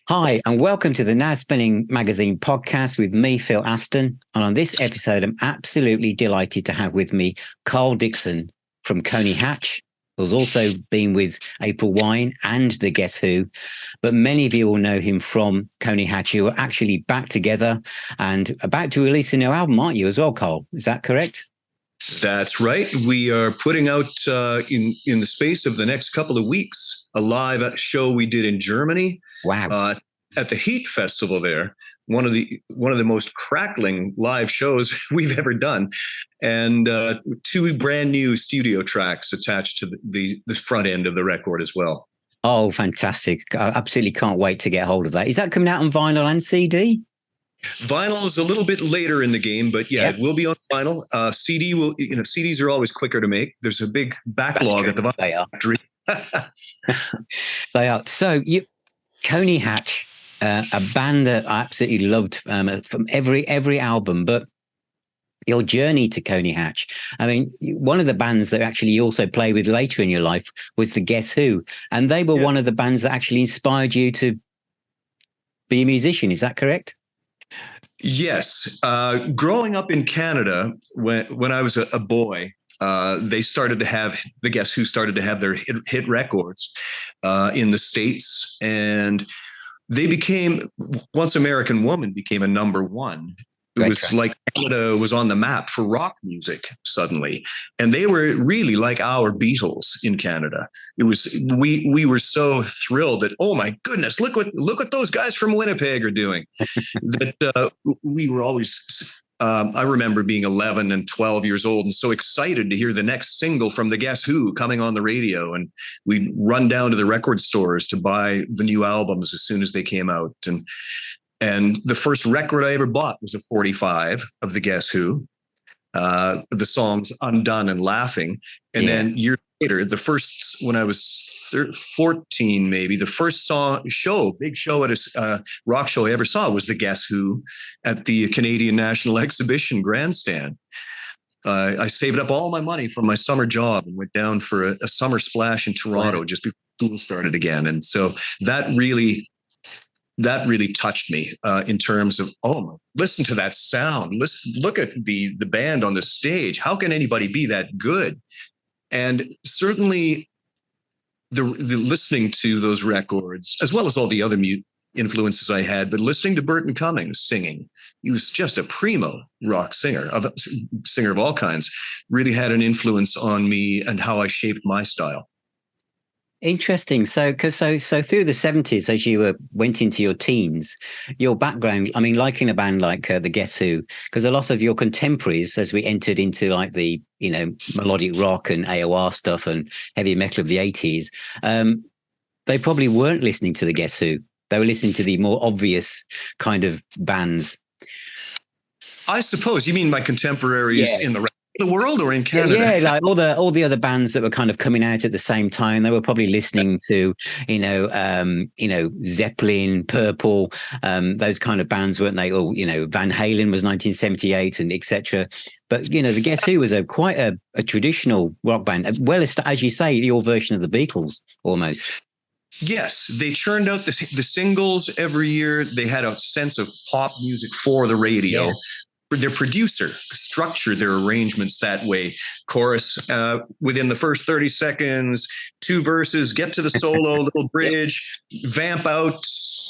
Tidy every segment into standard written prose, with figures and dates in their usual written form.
Hi, and welcome to the Now Spinning Magazine podcast with me, Phil Aston. And on this episode, I'm absolutely delighted to have with me Carl Dixon from Coney Hatch, who's also been with April Wine and the Guess Who. But many of you will know him from Coney Hatch, who are actually back together and about to release a new album, aren't you, as well, Carl? Is that correct? That's right. We are putting out in the space of the next couple of weeks a live show we did in Germany. Wow. At the Heat Festival there, one of the most crackling live shows we've ever done, and two brand new studio tracks attached to the front end of the record as well. Oh, fantastic. I absolutely can't wait to get hold of that. Is that coming out on vinyl and CD? Vinyl is a little bit later in the game, but yeah. It will be on vinyl. CD will, CDs are always quicker to make. There's a big backlog at the vinyl factory. They are. So Coney Hatch, a band that I absolutely loved from every album, but your journey to Coney Hatch. I mean, one of the bands that actually you also played with later in your life was the Guess Who, and they were one of the bands that actually inspired you to be a musician. Is that correct? Yes. Growing up in Canada, when I was a boy, they started to have the Guess Who started to have their hit records in the States, and they became, Once American Woman became a number one. It was like Canada was on the map for rock music suddenly. And they were really like our Beatles in Canada. It was, we were so thrilled that, oh my goodness, look what those guys from Winnipeg are doing. That we were always, I remember being 11 and 12 years old and so excited to hear the next single from the Guess Who coming on the radio. And we'd run down to the record stores to buy the new albums as soon as they came out. And the first record I ever bought was a 45 of the Guess Who, the songs Undone and Laughing. And then years later, when I was 14, maybe, the first big show at a rock show I ever saw was the Guess Who at the Canadian National Exhibition Grandstand. I saved up all my money from my summer job and went down for a summer splash in Toronto just before school started again. And so that really touched me in terms of, listen to that sound. Look at the band on the stage. How can anybody be that good? And certainly the listening to those records, as well as all the other influences I had, but listening to Burton Cummings singing, he was just a primo rock singer of all kinds, really had an influence on me and how I shaped my style. Interesting. So through the 70s, as you went into your teens, your background, I mean, liking a band like the Guess Who, because a lot of your contemporaries, as we entered into like the, melodic rock and AOR stuff and heavy metal of the 80s, they probably weren't listening to the Guess Who. They were listening to the more obvious kind of bands. I suppose you mean my contemporaries in the world or in Canada? Yeah, like all the other bands that were kind of coming out at the same time. They were probably listening to, Zeppelin, Purple, those kind of bands, weren't they? Or, Van Halen was 1978 and etc. But, the Guess Who was quite a traditional rock band. Well, as you say, your version of the Beatles almost. Yes, they churned out the singles every year. They had a sense of pop music for the radio. Yeah. Their producer structured their arrangements that way. Chorus within the first 30 seconds, 2 verses, get to the solo, little bridge, vamp out,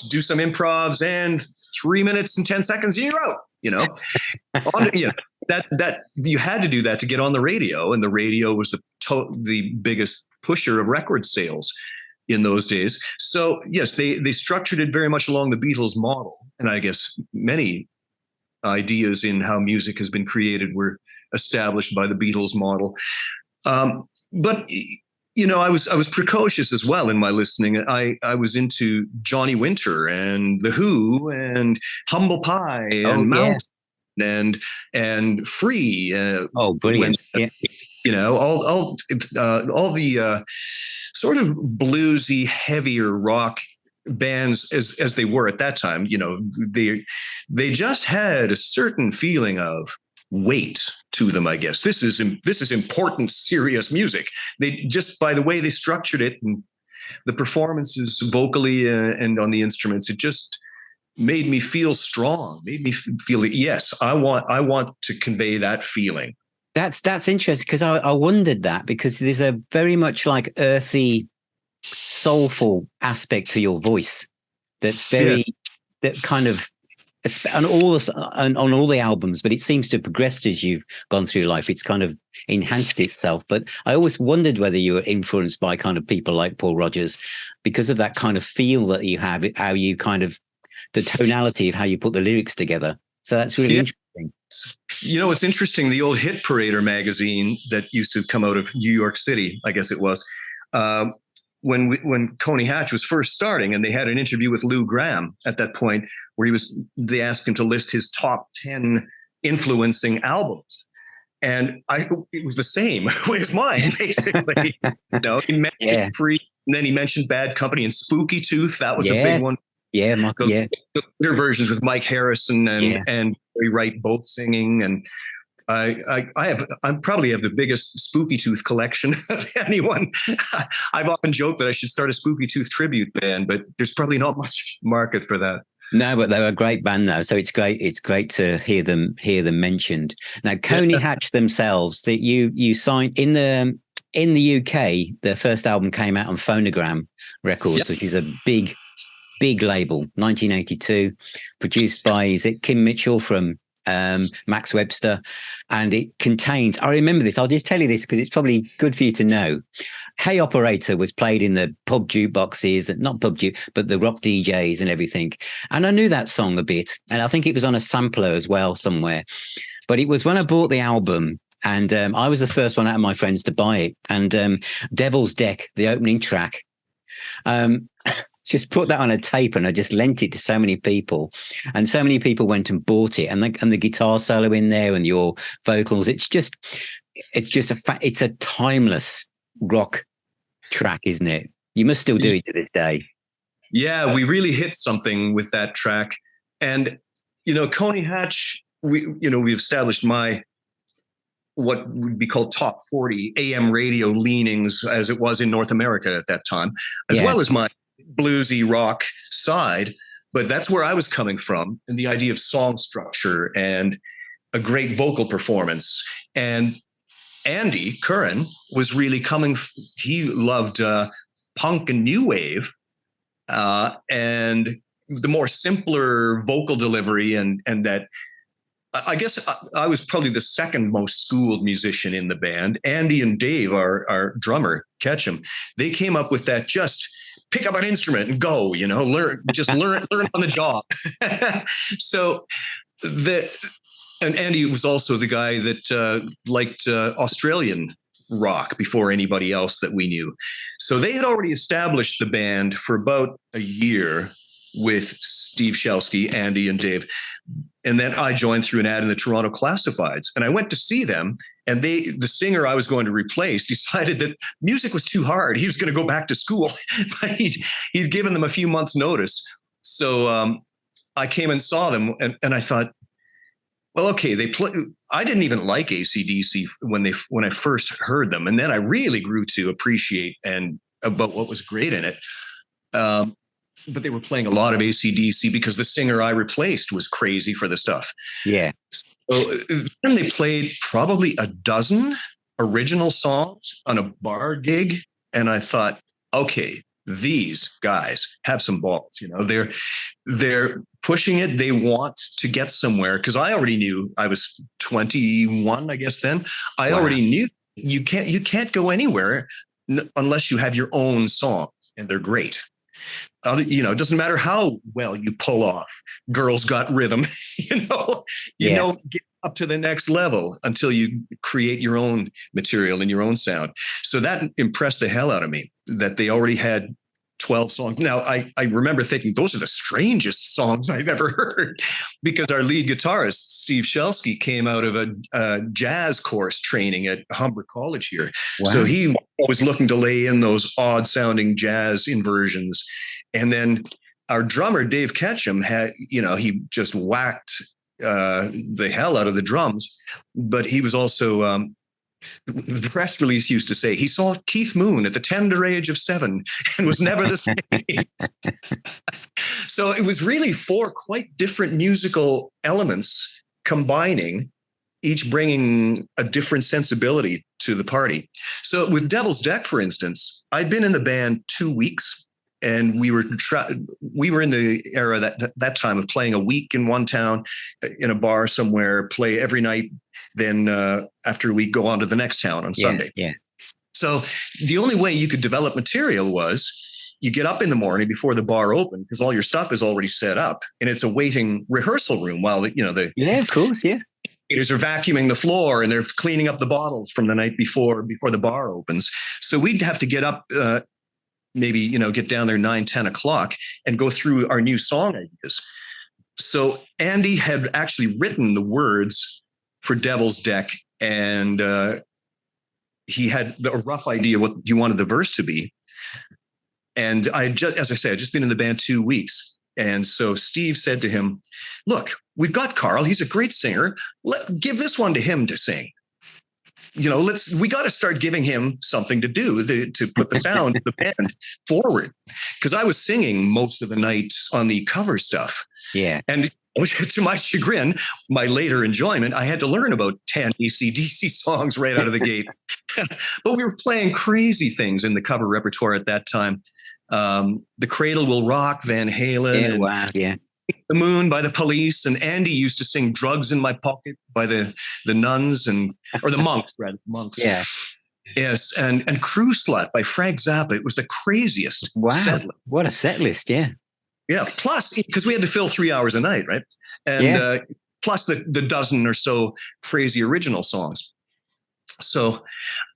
do some improvs, and 3 minutes and 10 seconds, you're out. That you had to do that to get on the radio, and the radio was the biggest pusher of record sales in those days. So yes, they structured it very much along the Beatles model, and I guess many ideas in how music has been created were established by the Beatles model. But I was precocious as well in my listening. I was into Johnny Winter and The Who and Humble Pie and Mountain and Free. Brilliant! All the sort of bluesy, heavier rock bands as they were at that time. They just had a certain feeling of weight to them, I guess. This is important, serious music. They just, by the way they structured it, and The performances vocally and on the instruments, it just made me feel strong, made me feel, yes, I want to convey that feeling. That's interesting, because I wondered that, because there's a very much like earthy, soulful aspect to your voice that's very, that kind of, on all the albums, but it seems to have progressed as you've gone through life. It's kind of enhanced itself. But I always wondered whether you were influenced by kind of people like Paul Rodgers, because of that kind of feel that you have, how you kind of, the tonality of how you put the lyrics together. So that's really interesting. You know, it's interesting. The old Hit Parader magazine that used to come out of New York City, I guess it was, when Coney Hatch was first starting, and they had an interview with Lou Gramm at that point, where they asked him to list his top 10 influencing albums. And it was the same as mine, basically. You know, he mentioned Free, and then he mentioned Bad Company and Spooky Tooth. That was a big one. The later versions with Mike Harrison and Barry Wright both singing, and I probably have the biggest Spooky Tooth collection of anyone. I've often joked that I should start a Spooky Tooth tribute band, but there's probably not much market for that. No, but they're a great band though, so it's great. It's great to hear them mentioned. Now, Coney Hatch themselves, that you signed in the UK. Their first album came out on Phonogram Records, which is a big label, 1982, produced by, is it Kim Mitchell from Max Webster, and it contains, I remember this, I'll just tell you this because it's probably good for you to know. Hey Operator was played in the pub jukeboxes, not pub juke, but the rock DJs and everything. And I knew that song a bit, and I think it was on a sampler as well somewhere. But it was when I bought the album, and I was the first one out of my friends to buy it. And Devil's Deck, the opening track, just put that on a tape, and I just lent it to so many people, and so many people went and bought it, and the guitar solo in there and your vocals. It's a timeless rock track, isn't it? You must still do it to this day. Yeah, we really hit something with that track. And, you know, Coney Hatch, we established what would be called top 40 AM radio leanings, as it was in North America at that time, as well as my bluesy rock side. But that's where I was coming from, and the idea of song structure and a great vocal performance. And Andy Curran was really he loved punk and new wave, and the more simpler vocal delivery, and that, I guess I was probably the second most schooled musician in the band. Andy and Dave, our drummer, Ketchum, they came up with that, just pick up an instrument and go, learn on the job. And Andy was also the guy that liked Australian rock before anybody else that we knew. So they had already established the band for about a year with Steve Shelsky, Andy, and Dave. And then I joined through an ad in the Toronto Classifieds. And I went to see them, and the singer I was going to replace decided that music was too hard. He was going to go back to school, but he'd given them a few months' notice. So I came and saw them, and I thought, well, okay, I didn't even like AC/DC when I first heard them. And then I really grew to appreciate about what was great in it. But they were playing a lot of AC/DC because the singer I replaced was crazy for the stuff. Yeah. So then they played probably a dozen original songs on a bar gig. And I thought, okay, these guys have some balls. They're pushing it. They want to get somewhere. Because I already knew, I was 21, I guess then. I already knew you can't go anywhere unless you have your own songs, and they're great. It doesn't matter how well you pull off Girls Got Rhythm, you don't get up to the next level until you create your own material and your own sound. So that impressed the hell out of me, that they already had 12 songs. Now, I remember thinking, those are the strangest songs I've ever heard, because our lead guitarist, Steve Shelsky, came out of a jazz course training at Humber College here. Wow. So he was looking to lay in those odd sounding jazz inversions. And then our drummer, Dave Ketchum, he just whacked the hell out of the drums, but he was also The press release used to say he saw Keith Moon at the tender age of 7 and was never the same. So it was really 4 quite different musical elements combining, each bringing a different sensibility to the party. So with Devil's Deck, for instance, I'd been in the band 2 weeks, and we were in the era that time of playing a week in one town, in a bar somewhere, play every night. Then after a week, go on to the next town on Sunday. Yeah. So the only way you could develop material was you get up in the morning before the bar opened, because all your stuff is already set up, and it's a waiting rehearsal room while the Yeah, of course, yeah. Are vacuuming the floor and they're cleaning up the bottles from the night before the bar opens. So we'd have to get up, maybe, get down there 9, 10 o'clock and go through our new song ideas. So Andy had actually written the words for Devil's Deck, and he had a rough idea what he wanted the verse to be. And as I say, I'd just been in the band 2 weeks. And so Steve said to him, look, we've got Carl. He's a great singer. Give this one to him to sing. We got to start giving him something to do to put the sound of the band forward. Because I was singing most of the nights on the cover stuff. Yeah. And to my chagrin, my later enjoyment, I had to learn about 10 AC/DC songs right out of the gate. But we were playing crazy things in the cover repertoire at that time. The Cradle Will Rock, Van Halen. Yeah, wow, yeah. The Moon by the Police, and Andy used to sing Drugs in My Pocket by the Nuns, or the Monks, rather. Monks. Yeah. Yes, and Crew Slut by Frank Zappa. It was the craziest. Wow, what a set list, yeah. Yeah, plus, because we had to fill 3 hours a night, right? And plus the dozen or so crazy original songs. So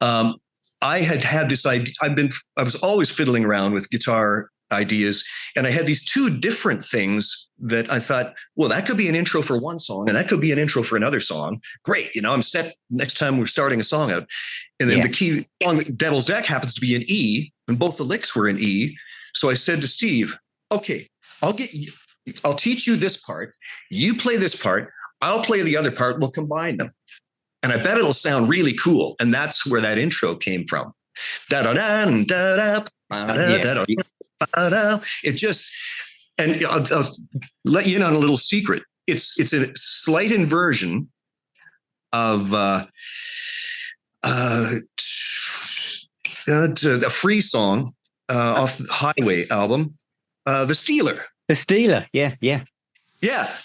I had this idea. I was always fiddling around with guitar ideas, and I had these 2 different things that I thought, well, that could be an intro for one song, and that could be an intro for another song. Great, I'm set next time we're starting a song out. And then the key song, Devil's Deck, happens to be in E, and both the licks were in E. So I said to Steve, okay, I'll teach you this part. You play this part. I'll play the other part. We'll combine them. And I bet it'll sound really cool. And that's where that intro came from. It just, and I'll let you in on a little secret. It's a slight inversion of a Free song off the Highway album, The Stealer. The Stealer, yeah. Yeah,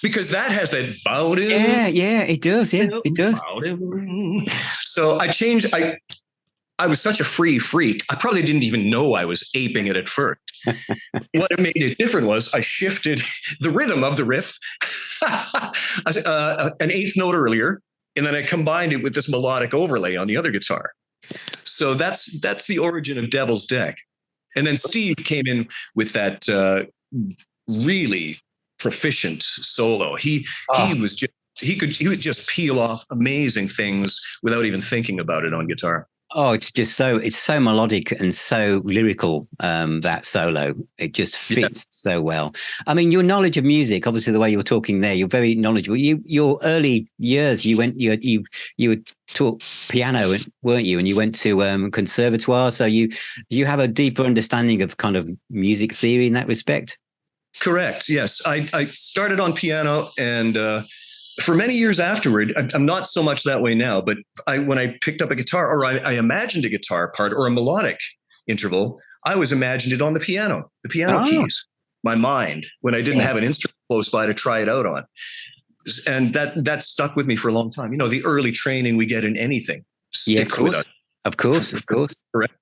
because that has that bowden. Yeah, it does. Yeah, it does. So I was such a free freak. I probably didn't even know I was aping it at first. What made it different was I shifted the rhythm of the riff an eighth note earlier, and then I combined it with this melodic overlay on the other guitar. So that's the origin of Devil's Deck. And then Steve came in with that really proficient solo. He could just peel off amazing things without even thinking about it on guitar. Oh, it's so melodic and so lyrical, that solo. It just fits so well. I mean, your knowledge of music, obviously the way you were talking there, you're very knowledgeable. Your early years, you were taught piano, weren't you? And you went to conservatoire. So you have a deeper understanding of kind of music theory in that respect? Correct. Yes. I started on piano, and for many years afterward, I'm not so much that way now, but when I picked up a guitar, or I imagined a guitar part or a melodic interval, I always imagined it on the piano keys, my mind, when I didn't have an instrument close by to try it out on. And that stuck with me for a long time. The early training we get in anything sticks with us. Of course. Correct.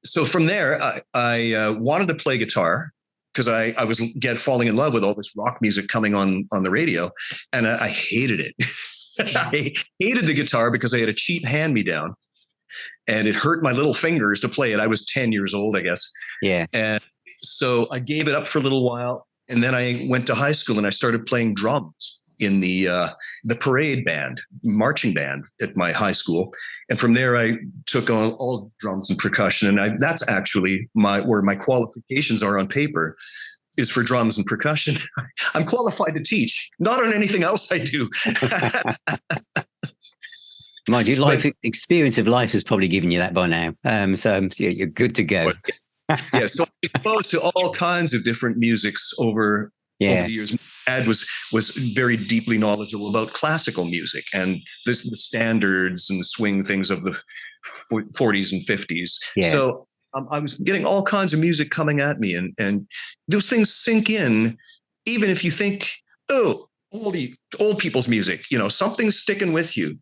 So from there, I wanted to play guitar, because I was falling in love with all this rock music coming on the radio, and I hated it. I hated the guitar because I had a cheap hand-me-down, and it hurt my little fingers to play it. I was 10 years old, I guess. Yeah. And so I gave it up for a little while, and then I went to high school and I started playing drums in the parade band, marching band at my high school. And from there, I took on all drums and percussion. And that's actually where my qualifications are on paper, is for drums and percussion. I'm qualified to teach, not on anything else I do. Mind you, life But experience of life has probably given you that by now. So you're good to go. yeah, so I exposed to all kinds of different musics over Yeah, the years. My dad was very deeply knowledgeable about classical music and the standards and swing things of the 40s and 50s. yeah, So I was getting all kinds of music coming at me, and those things sink in, even if you think, oh, old people's music, something's sticking with you.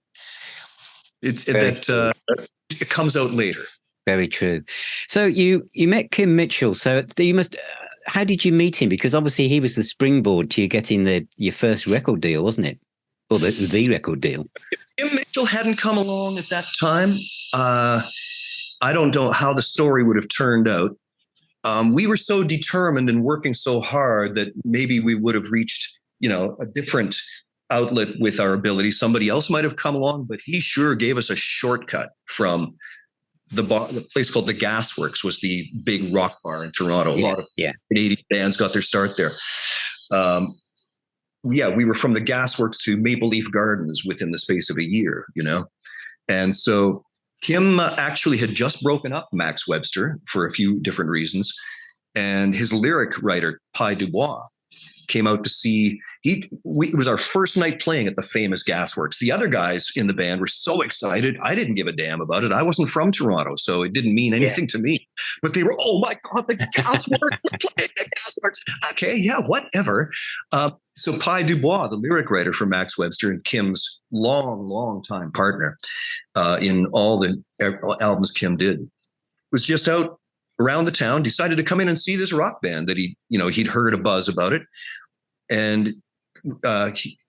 very true. It comes out later. Very true. So you met Kim Mitchell. So you must. How did you meet him? Because obviously he was the springboard to you getting your first record deal, wasn't it? Or the record deal? Kim Mitchell hadn't come along at that time. I don't know how the story would have turned out. We were so determined and working so hard that maybe we would have reached, a different outlet with our ability. Somebody else might have come along, but he sure gave us a shortcut from the place called the Gasworks, was the big rock bar in Toronto. A lot of Canadian bands got their start there. We were from the Gasworks to Maple Leaf Gardens within the space of a year, And so Kim actually had just broken up Max Webster for a few different reasons. And his lyric writer, Pi Dubois, came out to see. It was our first night playing at the famous Gasworks. The other guys in the band were so excited. I didn't give a damn about it. I wasn't from Toronto, so it didn't mean anything to me. But they were, oh my God, the Gasworks, we're playing the Gasworks. Okay, yeah, whatever. So Pi Dubois, the lyric writer for Max Webster and Kim's long time partner in all the albums Kim did, was just out around the town, decided to come in and see this rock band that he'd heard a buzz about it. And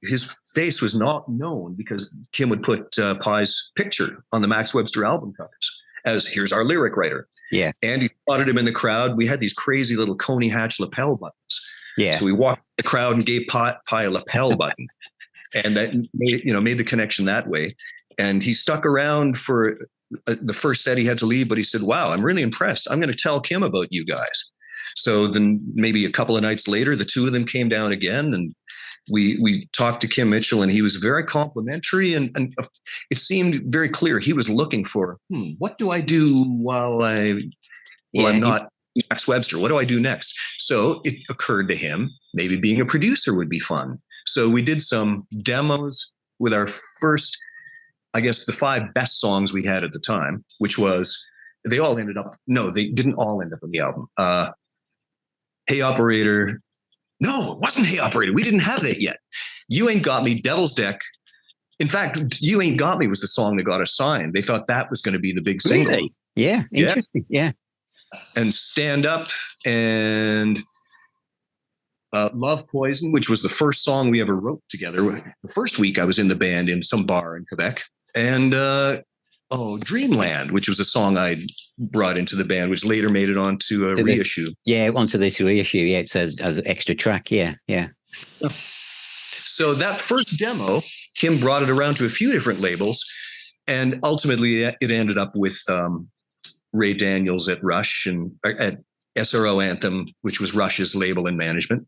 his face was not known because Kim would put Pi's picture on the Max Webster album covers as, here's our lyric writer. Yeah. And he spotted him in the crowd. We had these crazy little Coney Hatch lapel buttons. Yeah. So we walked the crowd and gave Pi a lapel button. And that made the connection that way. And he stuck around for the first set. He had to leave, but he said, wow, I'm really impressed. I'm going to tell Kim about you guys. So then maybe a couple of nights later, the two of them came down again, and we talked to Kim Mitchell, and he was very complimentary, and it seemed very clear he was looking for, what do I do while I'm not Max Webster? What do I do next? So it occurred to him, maybe being a producer would be fun. So we did some demos with our first, I guess, the 5 best songs we had at the time, which was, they didn't all end up on the album. Hey Operator. No, it wasn't Hey Operator. We didn't have that yet. You Ain't Got Me, Devil's Deck. In fact, You Ain't Got Me was the song that got us signed. They thought that was going to be the big single. Really? Yeah, interesting. Yeah. And Stand Up and Love Poison, which was the first song we ever wrote together. The first week I was in the band in some bar in Quebec. And Dreamland, which was a song I brought into the band, which later made it onto a reissue. Onto this reissue. Yeah, it says as an extra track. Yeah. So that first demo, Kim brought it around to a few different labels, and ultimately it ended up with Ray Daniels at Rush and at SRO Anthem, which was Rush's label and management,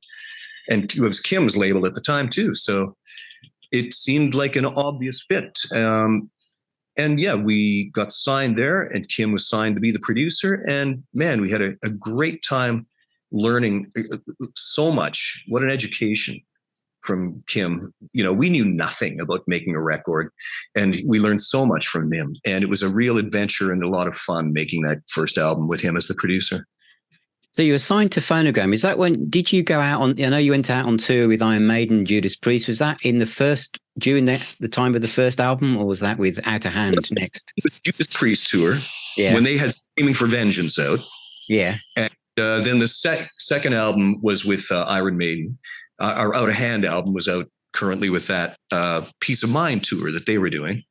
and it was Kim's label at the time too. So it seemed like an obvious fit. And we got signed there, and Kim was signed to be the producer. And man, we had a great time learning so much. What an education from Kim. We knew nothing about making a record, and we learned so much from him. And it was a real adventure and a lot of fun making that first album with him as the producer. So you were signed to Phonogram. Is that did you go out on, I know you went out on tour with Iron Maiden, Judas Priest. Was that during the time of the first album, or was that with Out of Hand next? The Judas Priest tour, when they had Screaming for Vengeance out. Yeah. And then the second album was with Iron Maiden. Our Out of Hand album was out currently with that Peace of Mind tour that they were doing.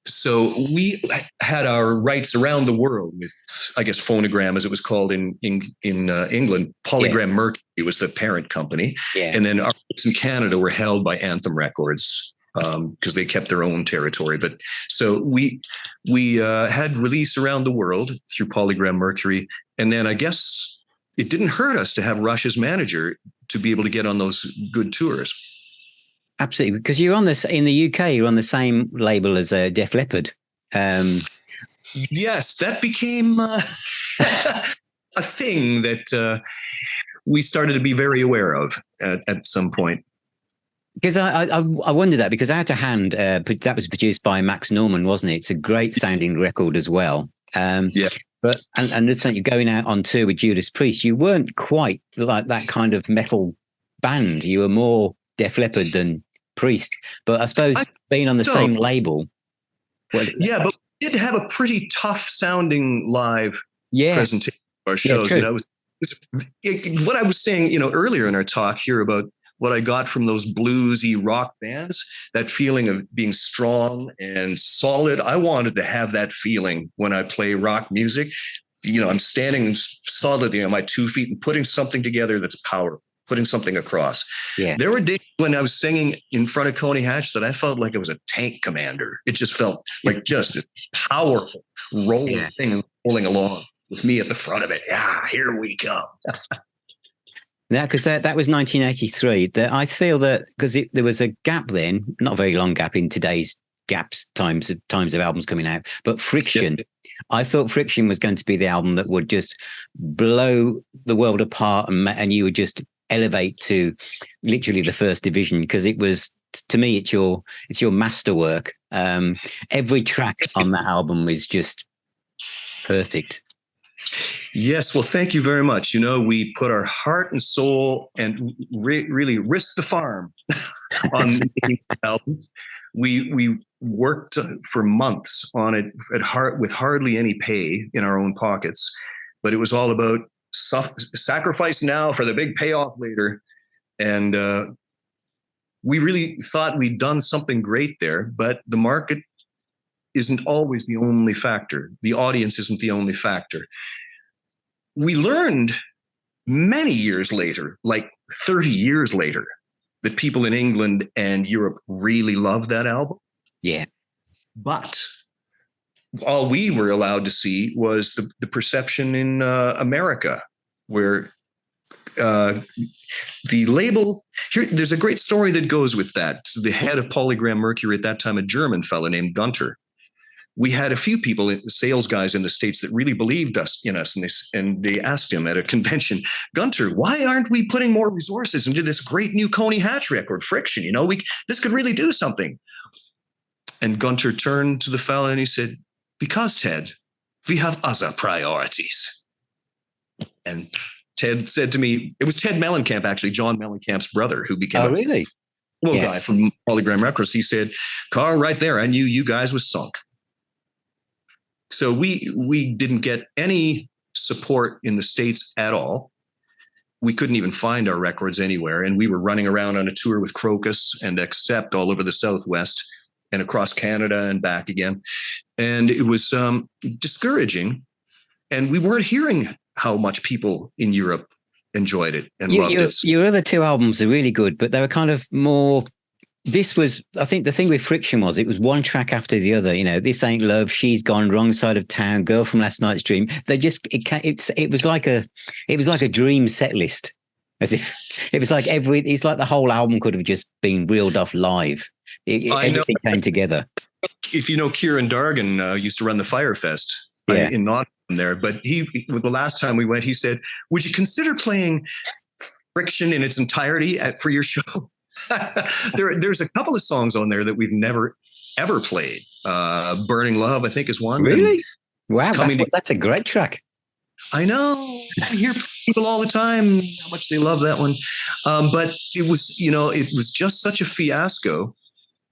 So we had our rights around the world with, I guess, Phonogram, as it was called in England. Polygram Mercury was the parent company. Yeah. And then our rights in Canada were held by Anthem Records because they kept their own territory. But so we had release around the world through Polygram Mercury. And then I guess it didn't hurt us to have Rush's manager to be able to get on those good tours. Absolutely, because you're on this in the UK. You're on the same label as Def Leppard. Yes, that became a thing that we started to be very aware of at some point. Because I wonder that, because Out of Hand, that was produced by Max Norman, wasn't it? It's a great sounding record as well. Yeah. But and listen, you're going out on tour with Judas Priest. You weren't quite like that kind of metal band. You were more Def Leppard than Priest. But I suppose being on the same label. Well, yeah, but we did have a pretty tough sounding live presentation of our shows. You know, what I was saying, you know, earlier in our talk here about what I got from those bluesy rock bands, that feeling of being strong and solid. I wanted to have that feeling when I play rock music. You know, I'm standing solidly on my 2 feet and putting something together that's powerful, putting something across. Yeah. There were days when I was singing in front of Coney Hatch that I felt like I was a tank commander. It just felt like just a powerful rolling thing rolling along with me at the front of it. Yeah, here we come. Yeah, because that was 1983. I feel that because there was a gap then, not a very long gap in today's times of albums coming out, but Friction. Yeah. I thought Friction was going to be the album that would just blow the world apart, and you would just elevate to literally the first division, because it was, to me, it's your masterwork. Every track on that album is just perfect. Yes, well, thank you very much. You know, we put our heart and soul and really risked the farm on the album. We worked for months on it with hardly any pay in our own pockets, but it was all about sacrifice now for the big payoff later. And we really thought we'd done something great there, but the market isn't always the only factor. The audience isn't the only factor. We learned many years later, like 30 years later, that people in England and Europe really loved that album. Yeah. But all we were allowed to see was the perception in America, where the label here, there's a great story that goes with that. The head of Polygram Mercury at that time, a German fellow named Gunter. We had a few people, sales guys in the States, that really believed in us. And they asked him at a convention, Gunter, why aren't we putting more resources into this great new Coney Hatch record, Friction? You know, this could really do something. And Gunter turned to the fella and he said, because, Ted, we have other priorities. And Ted said to me, it was Ted Mellencamp, actually, John Mellencamp's brother, who became a guy from Polygram Records. He said, Carl, right there, I knew you guys was sunk. So we didn't get any support in the States at all. We couldn't even find our records anywhere. And we were running around on a tour with Crocus and Accept all over the Southwest and across Canada and back again. And it was discouraging. And we weren't hearing how much people in Europe enjoyed it and loved it. Your other two albums are really good, but they were kind of more... This was, I think, the thing with Friction was it was one track after the other. You know, This Ain't Love, She's Gone, Wrong Side of Town, Girl from Last Night's Dream. They just it was like a dream set list, as if it was like it's like the whole album could have just been reeled off live. Everything came together. If you know, Kieran Dargan used to run the Firefest in Nottingham there, but the last time we went, he said, "Would you consider playing Friction in its entirety for your show?" There's a couple of songs on there that we've never ever played. Burning Love, I think, is one. Really? Wow, that's a great track. I know. I hear people all the time how much they love that one. But it was just such a fiasco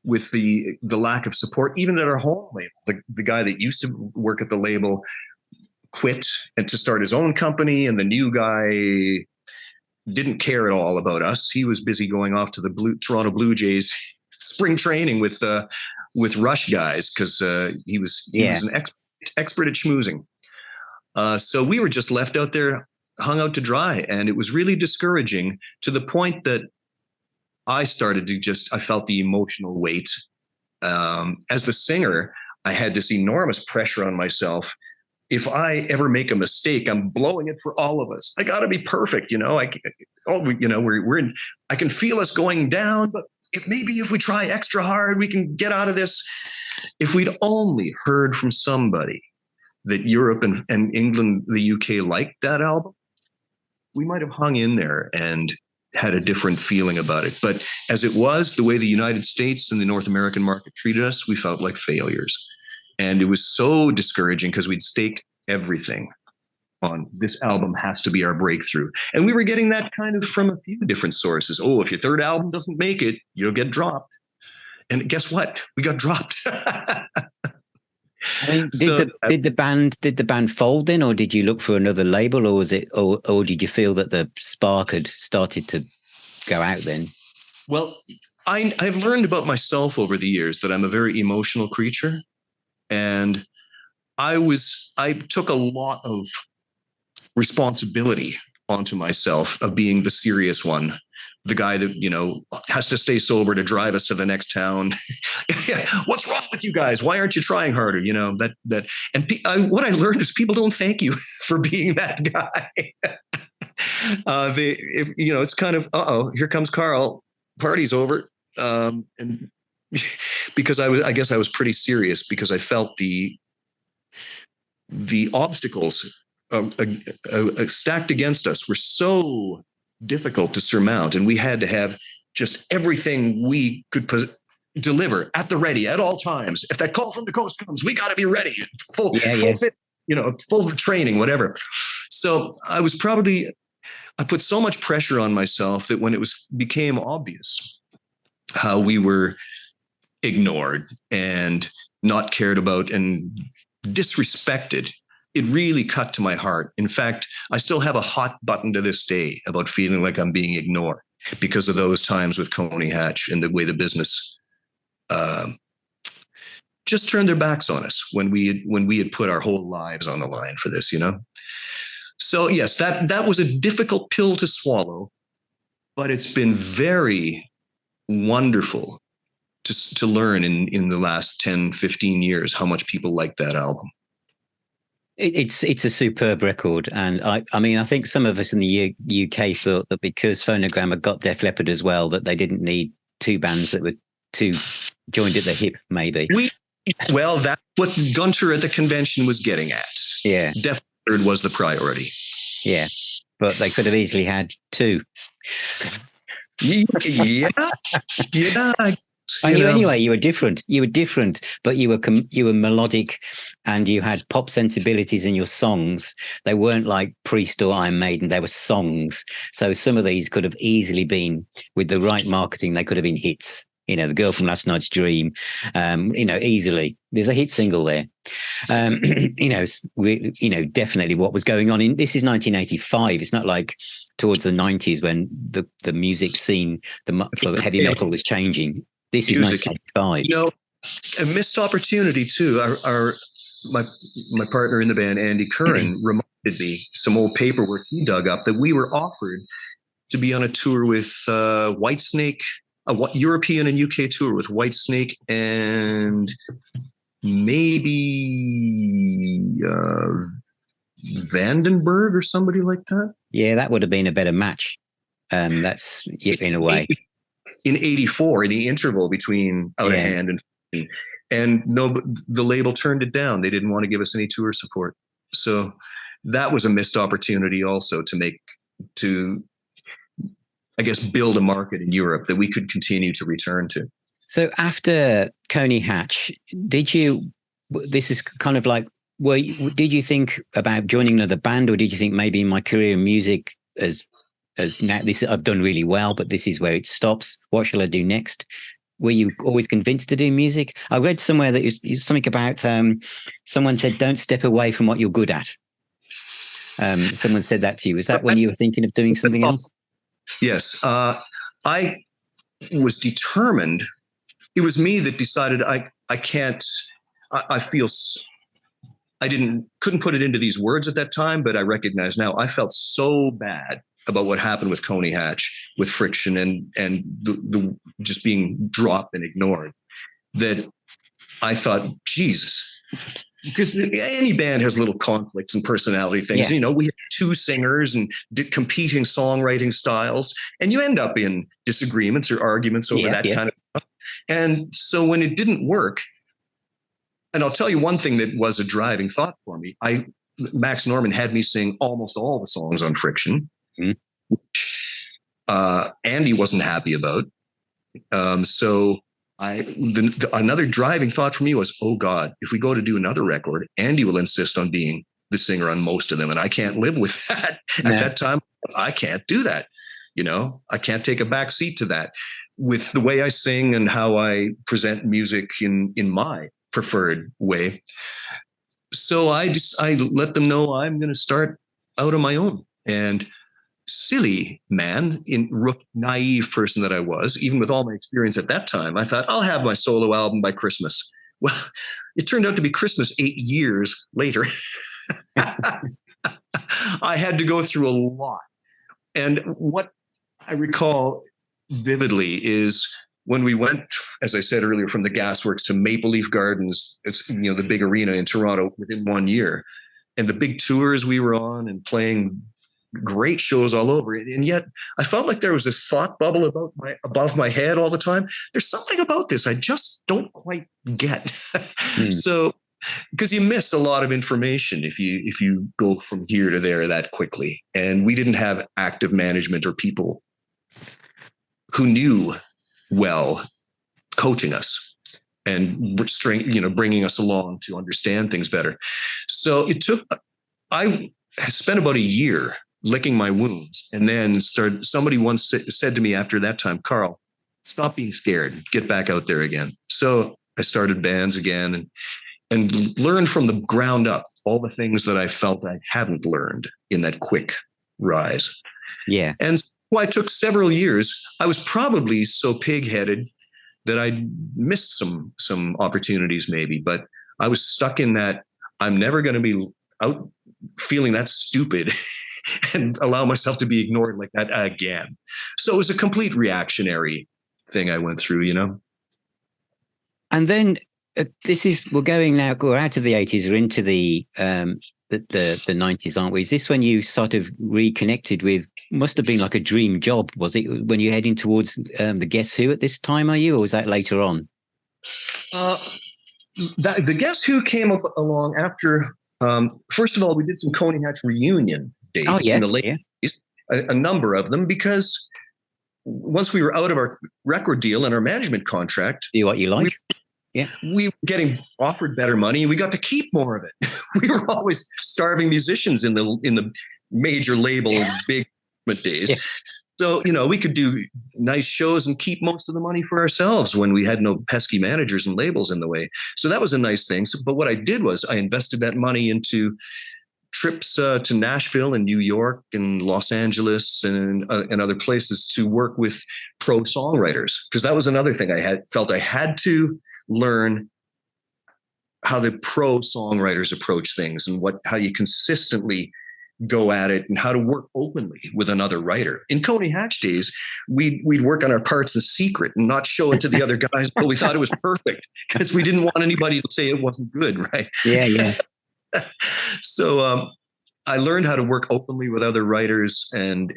with the lack of support, even at our home label. The guy that used to work at the label quit and to start his own company, and the new guy didn't care at all about us. He was busy going off to the Toronto Blue Jays spring training with Rush guys, because he was an expert at schmoozing. So we were just left out there, hung out to dry, and it was really discouraging, to the point that I started to I felt the emotional weight. As the singer, I had this enormous pressure on myself. If I ever make a mistake, I'm blowing it for all of us. I got to be perfect, you know. We're in. I can feel us going down, but if we try extra hard, we can get out of this. If we'd only heard from somebody that Europe and England, the UK liked that album, we might have hung in there and had a different feeling about it. But as it was, the way the United States and the North American market treated us, we felt like failures. And it was so discouraging because we'd staked everything on this album has to be our breakthrough. And we were getting that kind of from a few different sources. Oh, if your third album doesn't make it, you'll get dropped. And guess what? We got dropped. I mean, did the band fold then, or did you look for another label, or was it, or did you feel that the spark had started to go out then? Well, I've learned about myself over the years that I'm a very emotional creature, and I took a lot of responsibility onto myself of being the serious one, the guy that, has to stay sober to drive us to the next town. What's wrong with you guys? Why aren't you trying harder? What I learned is people don't thank you for being that guy. It's kind of, here comes Carl, party's over. And because I guess I was pretty serious, because I felt the obstacles stacked against us were so difficult to surmount, and we had to have just everything we could deliver at the ready at all times. If that call from the coast comes, we got to be ready, full fit, full training, whatever. So I put so much pressure on myself that when it became obvious how we were ignored and not cared about and disrespected, it really cut to my heart. In fact, I still have a hot button to this day about feeling like I'm being ignored because of those times with Coney Hatch and the way the business just turned their backs on us when we had put our whole lives on the line for this, So yes, that was a difficult pill to swallow, but it's been very wonderful to learn in the last 10, 15 years how much people like that album. It's a superb record, and I think some of us in the UK thought that because Phonogram had got Def Leppard as well, that they didn't need two bands that were too joined at the hip. Maybe. That's what Gunter at the convention was getting at. Yeah, Def Leppard was the priority. Yeah, but they could have easily had two. Yeah. Anyway, you were different. You were different, but you were melodic, and you had pop sensibilities in your songs. They weren't like Priest or Iron Maiden. They were songs. So some of these could have easily been, with the right marketing, they could have been hits. The Girl from Last Night's Dream. Easily. There's a hit single there. Definitely what was going on this is 1985. It's not like towards the 90s when the music scene for heavy metal was changing. This is 1985. A missed opportunity too. My partner in the band, Andy Curran, reminded me some old paperwork he dug up that we were offered to be on a tour with Whitesnake, a European and UK tour with Whitesnake and maybe Vandenberg or somebody like that. Yeah, that would have been a better match. That's in a way. In 84, in the interval between Out of Hand and the label turned it down. They didn't want to give us any tour support. So that was a missed opportunity also to I guess build a market in Europe that we could continue to return to. So after Coney Hatch, this is kind of like, did you think about joining another band, or did you think maybe my career in music as now this I've done really well, but this is where it stops? What shall I do next? Were you always convinced to do music? I read somewhere that it was something about someone said, don't step away from what you're good at. Someone said that to you. Was that when you were thinking of doing something else? Yes. I was determined. It was me that decided I couldn't put it into these words at that time, but I recognize now I felt so bad about what happened with Coney Hatch, with Friction and the just being dropped and ignored, that I thought, Jesus, because any band has little conflicts and personality things. Yeah. We had two singers and competing songwriting styles, and you end up in disagreements or arguments over that kind of stuff. And so when it didn't work, and I'll tell you one thing that was a driving thought for me. Max Norman had me sing almost all the songs on Friction, which Andy wasn't happy about. So another driving thought for me was, oh God, if we go to do another record, Andy will insist on being the singer on most of them, and I can't live with that. No. At that time, I can't do that. I can't take a back seat to that with the way I sing and how I present music in my preferred way. So I let them know I'm going to start out on my own. And silly man, naive person that I was, even with all my experience at that time, I thought I'll have my solo album by Christmas. Well, it turned out to be Christmas 8 years later. I had to go through a lot. And what I recall vividly is when we went, as I said earlier, from the Gasworks to Maple Leaf Gardens, it's the big arena in Toronto within 1 year, and the big tours we were on and playing great shows all over. And yet I felt like there was this thought bubble above my head all the time. There's something about this I just don't quite get. So, because you miss a lot of information if you go from here to there that quickly. And we didn't have active management or people who knew well coaching us and bringing us along to understand things better. So I spent about a year licking my wounds, and then somebody once said to me after that time, Carl, stop being scared, get back out there again. So I started bands again and learned from the ground up all the things that I felt I hadn't learned in that quick rise. Yeah. And I took several years. I was probably so pig-headed that I missed some opportunities maybe, but I was stuck in that I'm never going to be out feeling that stupid and allow myself to be ignored like that again. So it was a complete reactionary thing I went through, And then we're going now, we're out of the 80s, we're into the 90s, aren't we? Is this when you sort of reconnected with, must have been like a dream job, was it, when you're heading towards the Guess Who at this time, are you, or was that later on? The Guess Who came up along after, first of all, we did some Coney Hatch reunion dates in the late 80s, a number of them, because once we were out of our record deal and our management contract, do what you like. We were getting offered better money, and we got to keep more of it. We were always starving musicians in the major label big days. Yeah. So, we could do nice shows and keep most of the money for ourselves when we had no pesky managers and labels in the way. So that was a nice thing. But what I did was I invested that money into trips to Nashville and New York and Los Angeles and other places to work with pro songwriters, because that was another thing I felt I had to learn, how the pro songwriters approach things and how you consistently go at it and how to work openly with another writer. In Coney Hatch days, we'd work on our parts in secret and not show it to the other guys until we thought it was perfect, because we didn't want anybody to say it wasn't good, right? Yeah. So I learned how to work openly with other writers and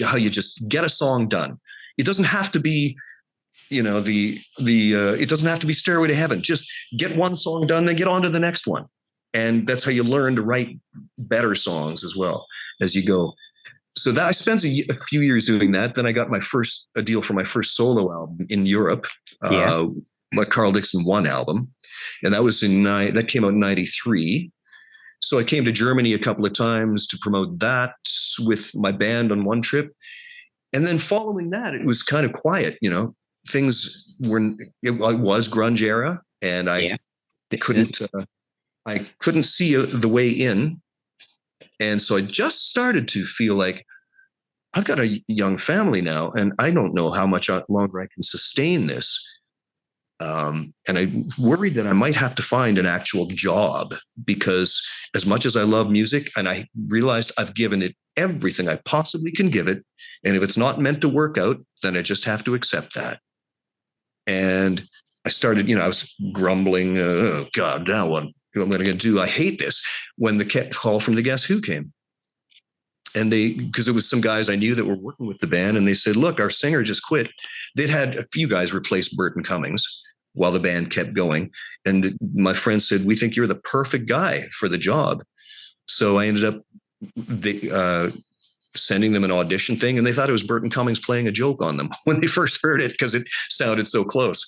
how you just get a song done. It doesn't have to be, it doesn't have to be Stairway to Heaven. Just get one song done, then get on to the next one. And that's how you learn to write better songs as well as you go. So that I spent a few years doing that. Then I got a deal for my first solo album in Europe, my Carl Dixon 1 album. And that was that came out in 93. So I came to Germany a couple of times to promote that with my band on one trip. And then following that, it was kind of quiet, things it was grunge era, and I couldn't see the way in. And so I just started to feel like I've got a young family now, and I don't know how much longer I can sustain this. And I worried that I might have to find an actual job, because as much as I love music, and I realized I've given it everything I possibly can give it, and if it's not meant to work out, then I just have to accept that. And I started, I was grumbling, oh God, now what? what am I going to do? I hate this. When the call from the Guess Who came. And because it was some guys I knew that were working with the band, and they said, look, our singer just quit. They'd had a few guys replace Burton Cummings while the band kept going. And my friend said, we think you're the perfect guy for the job. So I ended up sending them an audition thing, and they thought it was Burton Cummings playing a joke on them when they first heard it because it sounded so close.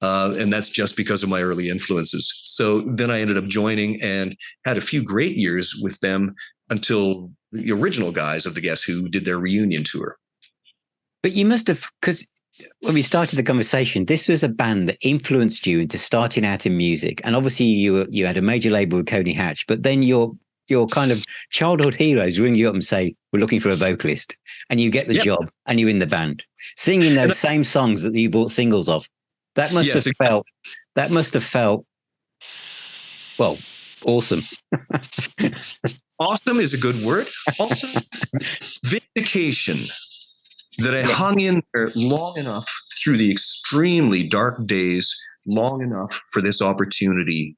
And that's just because of my early influences. So then I ended up joining and had a few great years with them until the original guys of the Guess Who did their reunion tour. But you must have, because when we started the conversation, this was a band that influenced you into starting out in music. And obviously you had a major label with Coney Hatch, but then your kind of childhood heroes ring you up and say, we're looking for a vocalist. And you get the job and you're in the band, singing those same songs that you bought singles of. That must have felt, well, awesome. Awesome is a good word. Also, vindication that I hung in there long enough through the extremely dark days, long enough for this opportunity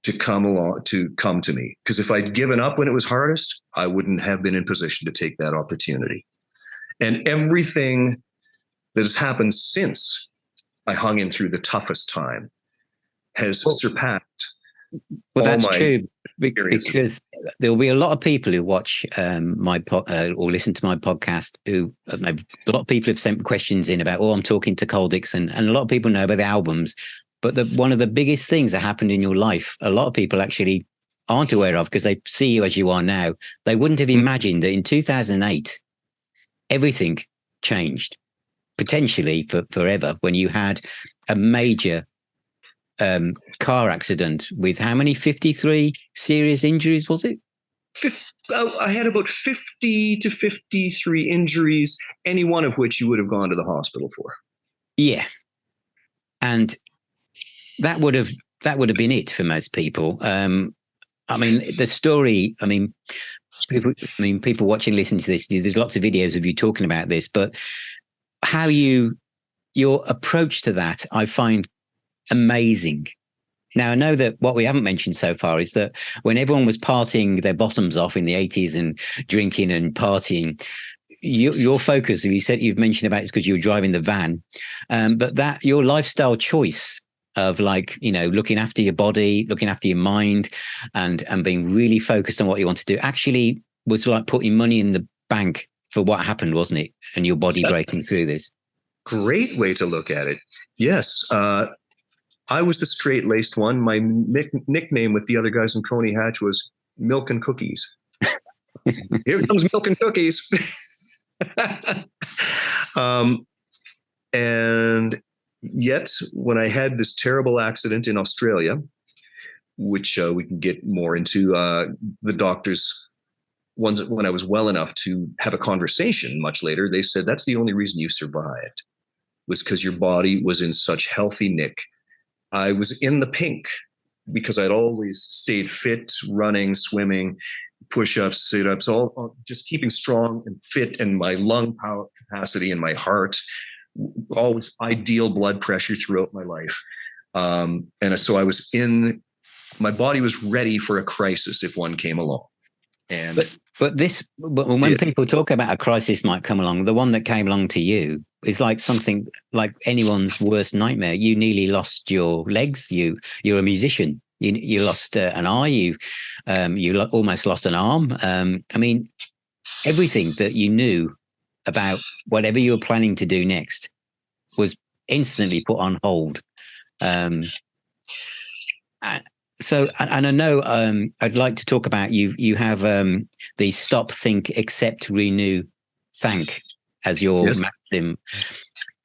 to come to me. Because if I'd given up when it was hardest, I wouldn't have been in position to take that opportunity. And everything that has happened since I hung in through the toughest time has surpassed. Well, that's true, because there will be a lot of people who watch my or listen to my podcast who a lot of people have sent questions in about, I'm talking to Cole Dixon, and a lot of people know about the albums. But one of the biggest things that happened in your life, a lot of people actually aren't aware of because they see you as you are now. They wouldn't have imagined that in 2008, everything changed, potentially for forever, when you had a major car accident with how many 53 serious injuries was it? I had about 50 to 53 injuries, any one of which you would have gone to the hospital for. Yeah. And that would have been it for most people. I mean, the story, people watching, listening to this, there's lots of videos of you talking about this, but how your approach to that, I find amazing. Now, I know that what we haven't mentioned so far is that when everyone was partying their bottoms off in the 80s and drinking and partying, your focus, you've mentioned about it's because you were driving the van, but that your lifestyle choice of looking after your body, looking after your mind, and being really focused on what you want to do actually was like putting money in the bank for what happened, wasn't it? And your body breaking through this. Great way to look at it. Yes. I was the straight-laced one. My nickname with the other guys in Coney Hatch was Milk and Cookies. Here comes Milk and Cookies. And yet, when I had this terrible accident in Australia, which we can get more into, the doctors, when I was well enough to have a conversation much later, they said, that's the only reason you survived, was because your body was in such healthy nick. I was in the pink because I'd always stayed fit, running, swimming, push-ups, sit-ups, all just keeping strong and fit, and my lung power capacity and my heart, always ideal blood pressure throughout my life. And so I was my body was ready for a crisis if one came along. And but when people talk about a crisis might come along, the one that came along to you is like something like anyone's worst nightmare. You nearly lost your legs. You're a musician. You lost an eye. You almost lost an arm. I mean, everything that you knew about whatever you were planning to do next was instantly put on hold. So, and I know I'd like to talk about you have the stop, think, accept, renew, thank as your maxim.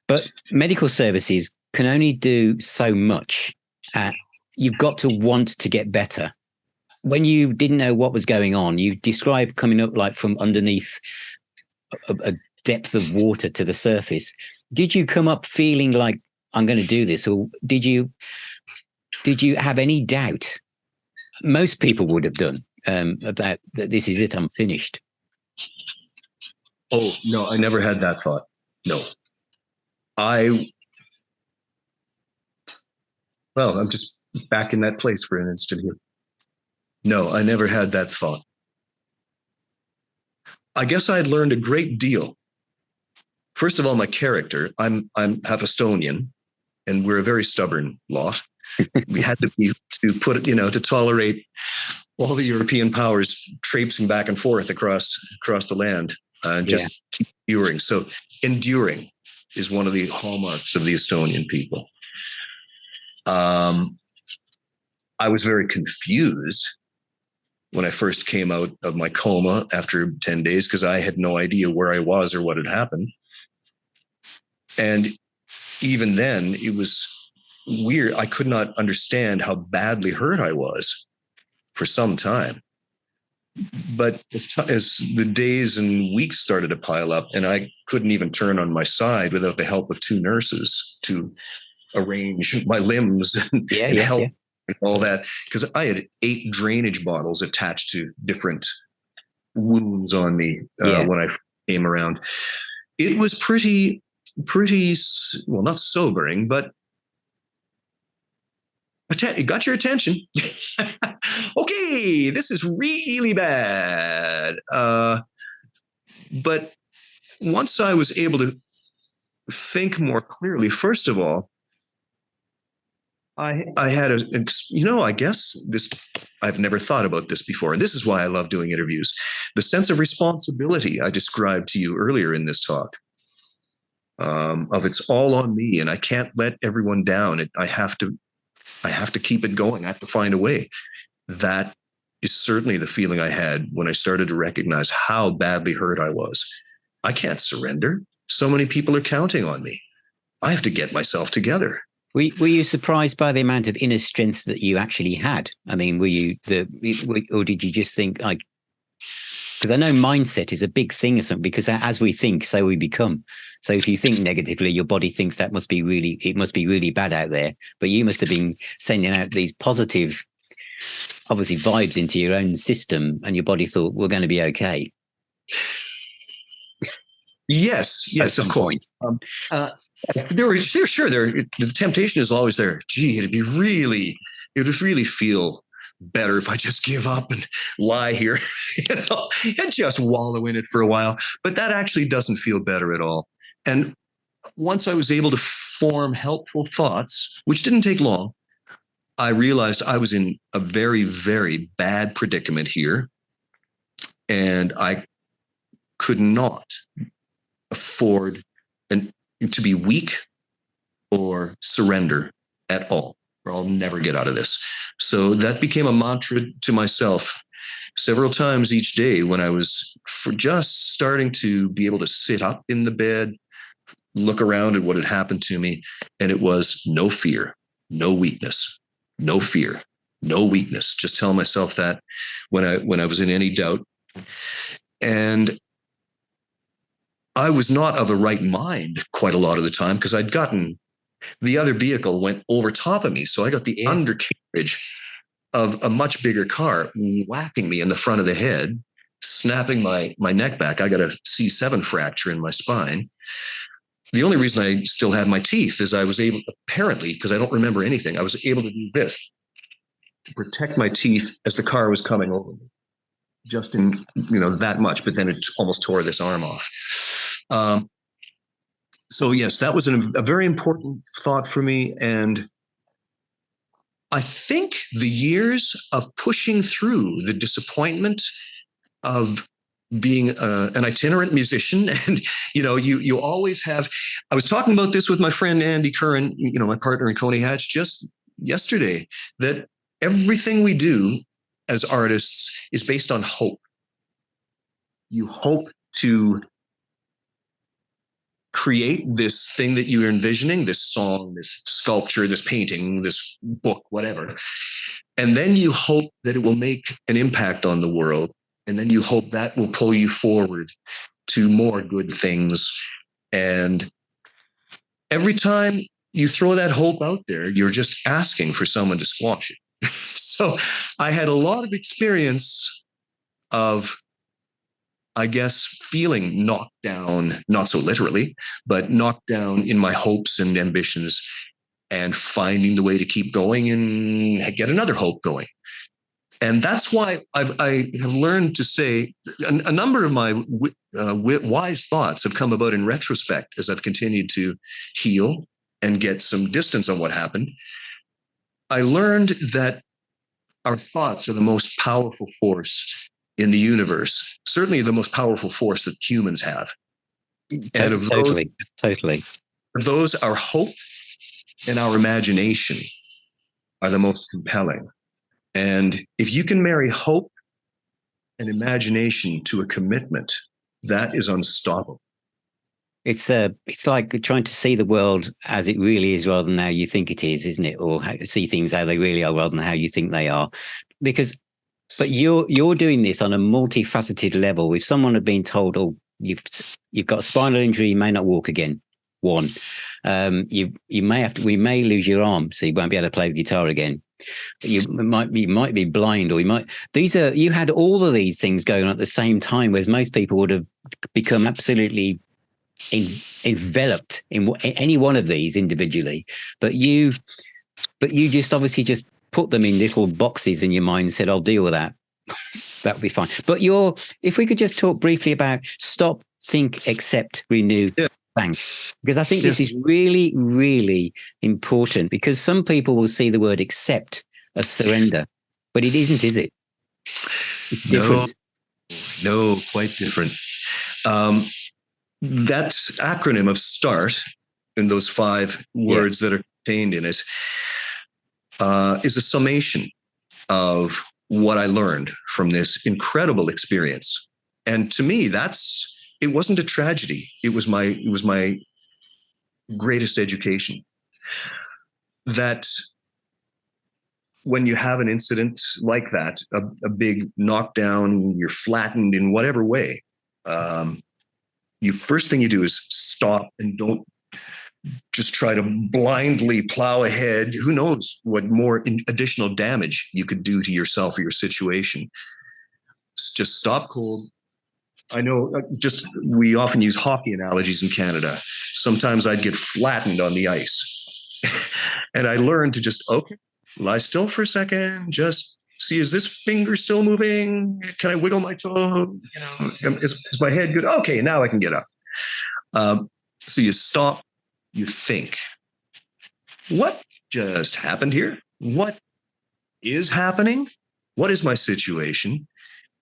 But medical services can only do so much. You've got to want to get better. When you didn't know what was going on, you described coming up like from underneath a depth of water to the surface. Did you come up feeling like, I'm going to do this? Or did you have any doubt? Most people would have done that this is it, I'm finished. Oh, no, I never had that thought. No. I'm just back in that place for an instant here. No, I never had that thought. I guess I had learned a great deal. First of all, my character. I'm half Estonian, and we're a very stubborn lot. We had to put it, to tolerate all the European powers traipsing back and forth across the land, and just keep enduring. So enduring is one of the hallmarks of the Estonian people. I was very confused when I first came out of my coma after 10 days, because I had no idea where I was or what had happened. And even then, it was weird. I could not understand how badly hurt I was for some time. But as the days and weeks started to pile up, and I couldn't even turn on my side without the help of two nurses to arrange my limbs and help and all that, because I had 8 drainage bottles attached to different wounds on me when I came around. It was pretty, well, not sobering, but it got your attention. Okay, this is really bad. But once I was able to think more clearly, first of all, I had I guess this, I've never thought about this before. And this is why I love doing interviews. The sense of responsibility I described to you earlier in this talk, of it's all on me and I can't let everyone down. I have to keep it going. I have to find a way. That is certainly the feeling I had when I started to recognize how badly hurt I was. I can't surrender. So many people are counting on me. I have to get myself together. Were you surprised by the amount of inner strength that you actually had? I mean, or did you just think, because I know mindset is a big thing or something, because as we think, so we become. So if you think negatively, your body thinks it must be really bad out there. But you must have been sending out these positive, obviously, vibes into your own system, and your body thought, we're going to be okay. Yes, of course. The temptation is always there. Gee, it would really feel better if I just give up and lie here, and just wallow in it for a while. But that actually doesn't feel better at all. And once I was able to form helpful thoughts, which didn't take long, I realized I was in a very, very bad predicament here, and I could not afford to be weak or surrender at all, or I'll never get out of this. So that became a mantra to myself several times each day when I was just starting to be able to sit up in the bed, look around at what had happened to me. And it was no fear, no weakness, no fear, no weakness. Just tell myself that when I was in any doubt. And I was not of the right mind quite a lot of the time, because I'd gotten, the other vehicle went over top of me. So I got the undercarriage of a much bigger car whacking me in the front of the head, snapping my neck back. I got a C7 fracture in my spine. The only reason I still had my teeth is I was able, apparently, because I don't remember anything, I was able to do this to protect my teeth as the car was coming over me. Just in, that much, but then it almost tore this arm off. So yes, that was a very important thought for me. And I think the years of pushing through the disappointment of being an itinerant musician, and you always have. I was talking about this with my friend Andy Curran, my partner in Coney Hatch, just yesterday, that everything we do as artists is based on hope. You hope to create this thing that you're envisioning, this song, this sculpture, this painting, this book, whatever. And then you hope that it will make an impact on the world. And then you hope that will pull you forward to more good things. And every time you throw that hope out there, you're just asking for someone to squash it. So I had a lot of experience of, I guess, feeling knocked down, not so literally, but knocked down in my hopes and ambitions. and finding the way to keep going and get another hope going. And that's why I have learned to say a number of my wise thoughts have come about in retrospect as I've continued to heal and get some distance on what happened. I learned that our thoughts are the most powerful force in the universe, certainly the most powerful force that humans have. And of those, our hope and our imagination are the most compelling. And if you can marry hope and imagination to a commitment, that is unstoppable. It's like trying to see the world as it really is rather than how you think it is, isn't it? Or see things how they really are rather than how you think they are. But you're doing this on a multifaceted level. If someone had been told, "Oh, you've got a spinal injury, you may not walk again," we may lose your arm, so you won't be able to play the guitar again. You might be blind, or you had all of these things going on at the same time, whereas most people would have become absolutely enveloped in any one of these individually. But you just obviously just put them in little boxes in your mind and said, "I'll deal with that. That'll be fine." But if we could just talk briefly about stop, think, accept, renew. Yeah. Thank, because I think this is really, really important, because some people will see the word accept as surrender, but it isn't, is it? It's different. No, quite different. That acronym of START and those 5 words that are contained in it is a summation of what I learned from this incredible experience. And to me, it wasn't a tragedy. It was my greatest education. That when you have an incident like that, a big knockdown, you're flattened in whatever way, first thing you do is stop and don't just try to blindly plow ahead. Who knows what more additional damage you could do to yourself or your situation. Just stop cold. I know we often use hockey analogies in Canada. Sometimes I'd get flattened on the ice. And I learned to just, lie still for a second, just see, is this finger still moving? Can I wiggle my toe? Is my head good? Okay, now I can get up. So you stop, you think. What just happened here? What is happening? What is my situation?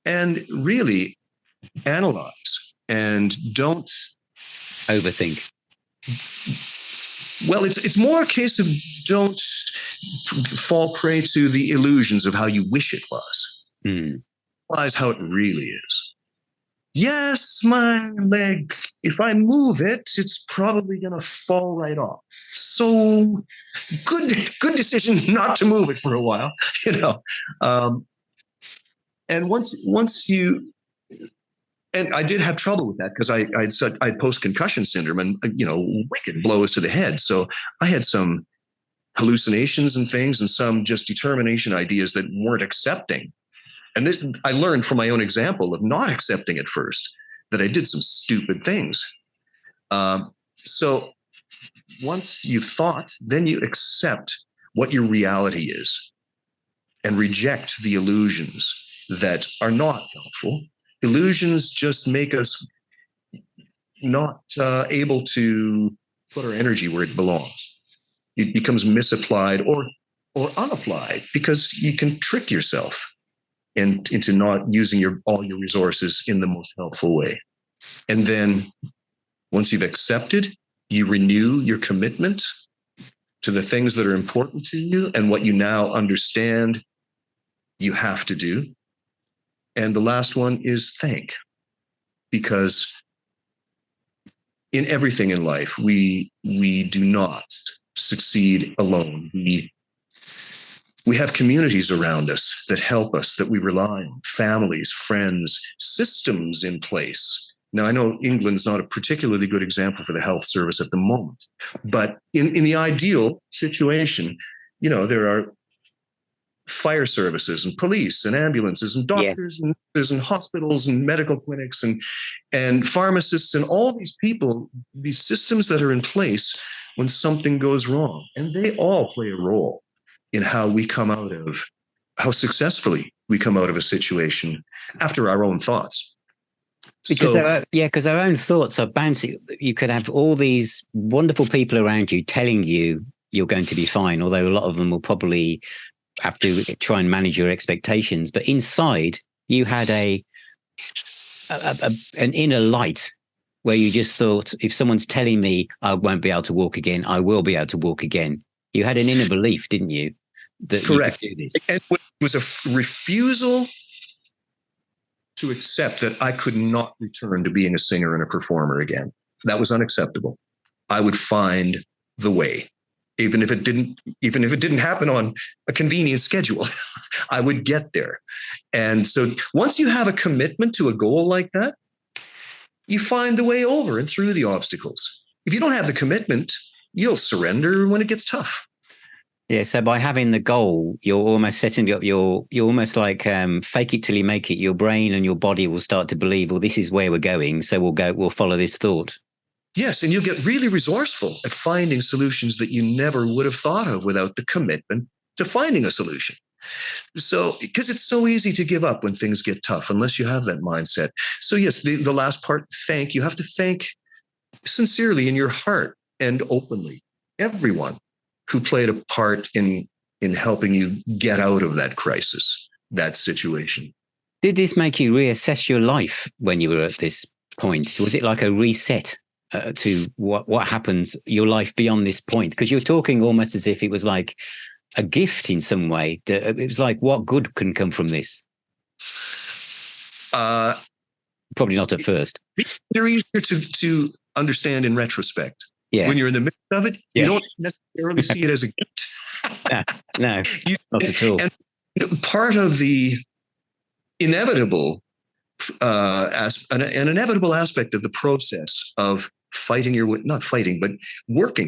And really analyze and don't overthink. Well, it's more a case of don't fall prey to the illusions of how you wish it was. Realize how it really is. Yes, my leg, if I move it, it's probably going to fall right off. So good decision not to move it for a while, And once you, and I did have trouble with that because I had post-concussion syndrome and, wicked blows to the head. So I had some hallucinations and things and some just determination ideas that weren't accepting. And this, I learned from my own example of not accepting at first that I did some stupid things. So once you've thought, then you accept what your reality is and reject the illusions that are not helpful. Illusions just make us not able to put our energy where it belongs. It becomes misapplied or unapplied because you can trick yourself into not using all your resources in the most helpful way. And then once you've accepted, you renew your commitment to the things that are important to you and what you now understand you have to do. And the last one is thank, because in everything in life, we do not succeed alone. We have communities around us that help us, that we rely on, families, friends, systems in place. Now, I know England's not a particularly good example for the health service at the moment, but in the ideal situation, there are fire services and police and ambulances and doctors and nurses and hospitals and medical clinics and pharmacists and all these people, these systems that are in place when something goes wrong. And they all play a role in how successfully we come out of a situation after our own thoughts. Because our own thoughts are bouncing. You could have all these wonderful people around you telling you you're going to be fine, although a lot of them will probably have to try and manage your expectations. But inside, you had an inner light where you just thought, if someone's telling me I won't be able to walk again, I will be able to walk again. You had an inner belief, didn't you? That correct. You could do this. And it was a refusal to accept that I could not return to being a singer and a performer again. That was unacceptable. I would find the way, even if it didn't happen on a convenient schedule. I would get there. And so once you have a commitment to a goal like that, you find the way over and through the obstacles. If you don't have the commitment, you'll surrender when it gets tough. Yeah, so by having the goal, you're almost setting up you're almost like fake it till you make it. Your brain and your body will start to believe, well, this is where we're going, so we'll follow this thought. Yes, and you'll get really resourceful at finding solutions that you never would have thought of without the commitment to finding a solution. So, because it's so easy to give up when things get tough, unless you have that mindset. So yes, the last part, you have to thank sincerely in your heart and openly everyone who played a part in helping you get out of that crisis, that situation. Did this make you reassess your life when you were at this point? Was it like a reset to what happens, your life beyond this point? Because you're talking almost as if it was like a gift in some way. It was like, what good can come from this? Probably not at first. They're easier to understand in retrospect. Yeah. When you're in the midst of it, you don't necessarily see it as a gift. No, not at all. And part of the inevitable, an inevitable aspect of the process of working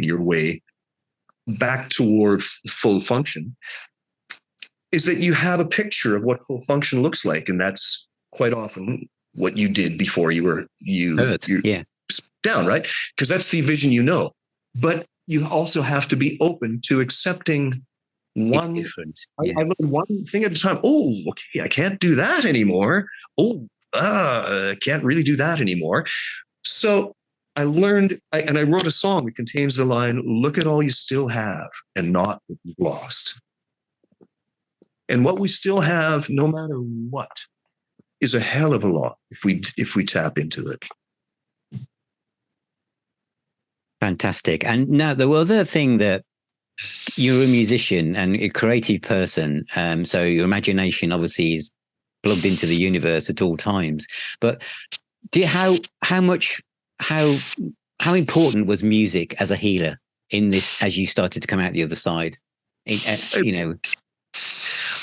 your way back toward full function is that you have a picture of what full function looks like. And that's quite often what you did before you down, right? Because that's the vision, but you also have to be open to accepting one thing at a time. Oh, okay, I can't do that anymore. Oh, I can't really do that anymore. So I learned, and I wrote a song that contains the line, "Look at all you still have and not what you've lost." And what we still have, no matter what, is a hell of a lot if we tap into it. Fantastic. And now the other thing that you're a musician and a creative person, so your imagination obviously is plugged into the universe at all times. But how important was music as a healer in this as you started to come out the other side?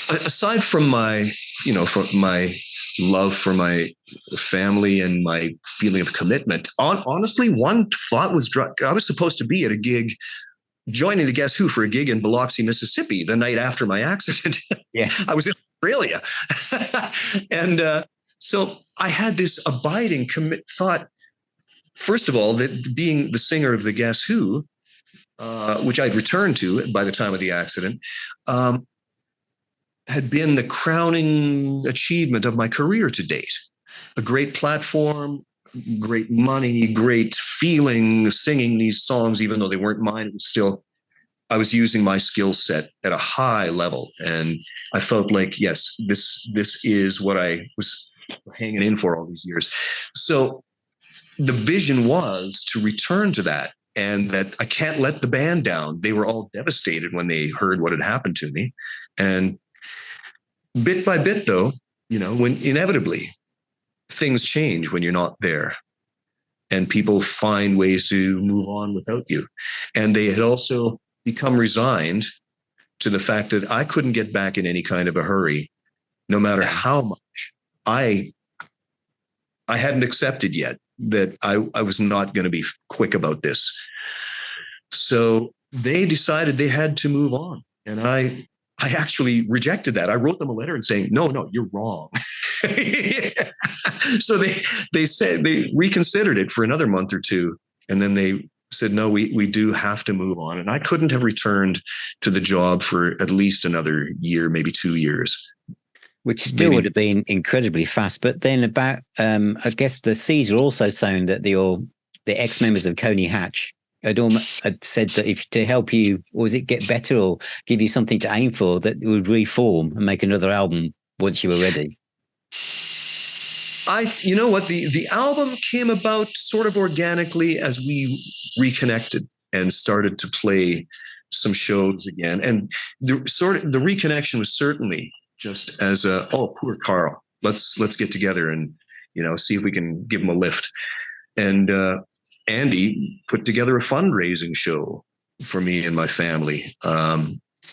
Aside from my love for my family and my feeling of commitment, honestly, one thought was I was supposed to be at a gig, joining the Guess Who for a gig in Biloxi, Mississippi, the night after my accident. Yes. I was in Australia. And so I had this abiding thought, first of all, that being the singer of the Guess Who, which I'd returned to by the time of the accident, had been the crowning achievement of my career to date. A great platform, great money, great feeling singing these songs, even though they weren't mine. It was still, I was using my skill set at a high level. And I felt like, yes, this is what I was hanging in for all these years. So the vision was to return to that, and that I can't let the band down. They were all devastated when they heard what had happened to me. And bit by bit, though, when inevitably things change when you're not there, and people find ways to move on without you. And they had also become resigned to the fact that I couldn't get back in any kind of a hurry, no matter how much I hadn't accepted yet that I was not going to be quick about this. So they decided they had to move on. And I actually rejected that. I wrote them a letter and saying, no, you're wrong. So they said they reconsidered it for another month or two. And then they said, no, we do have to move on. And I couldn't have returned to the job for at least another year, maybe 2 years. Which still would have been incredibly fast. But then about, I guess the seeds are also saying that the ex-members of Coney Hatch had said that if to help you, or was it get better or give you something to aim for, that it would reform and make another album once you were ready. You know what, the album came about sort of organically as we reconnected and started to play some shows again. And the reconnection was certainly just as poor Carl, let's get together and, see if we can give him a lift. And Andy put together a fundraising show for me and my family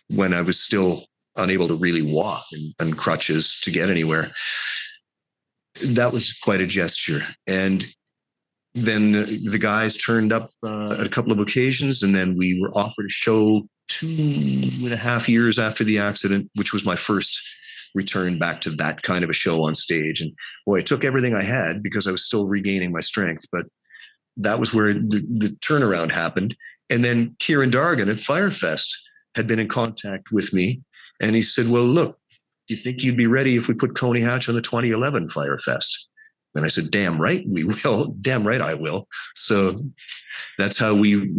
when I was still unable to really walk and crutches to get anywhere. That was quite a gesture. And then the guys turned up at a couple of occasions, and then we were offered a show 2.5 years after the accident, which was my first return back to that kind of a show on stage. And boy, it took everything I had because I was still regaining my strength. But that was where the turnaround happened. And then Kieran Dargan at Firefest had been in contact with me, and he said, well, look, do you think you'd be ready if we put Coney Hatch on the 2011 Firefest? And I said, damn right we will. Damn right I will. So that's how we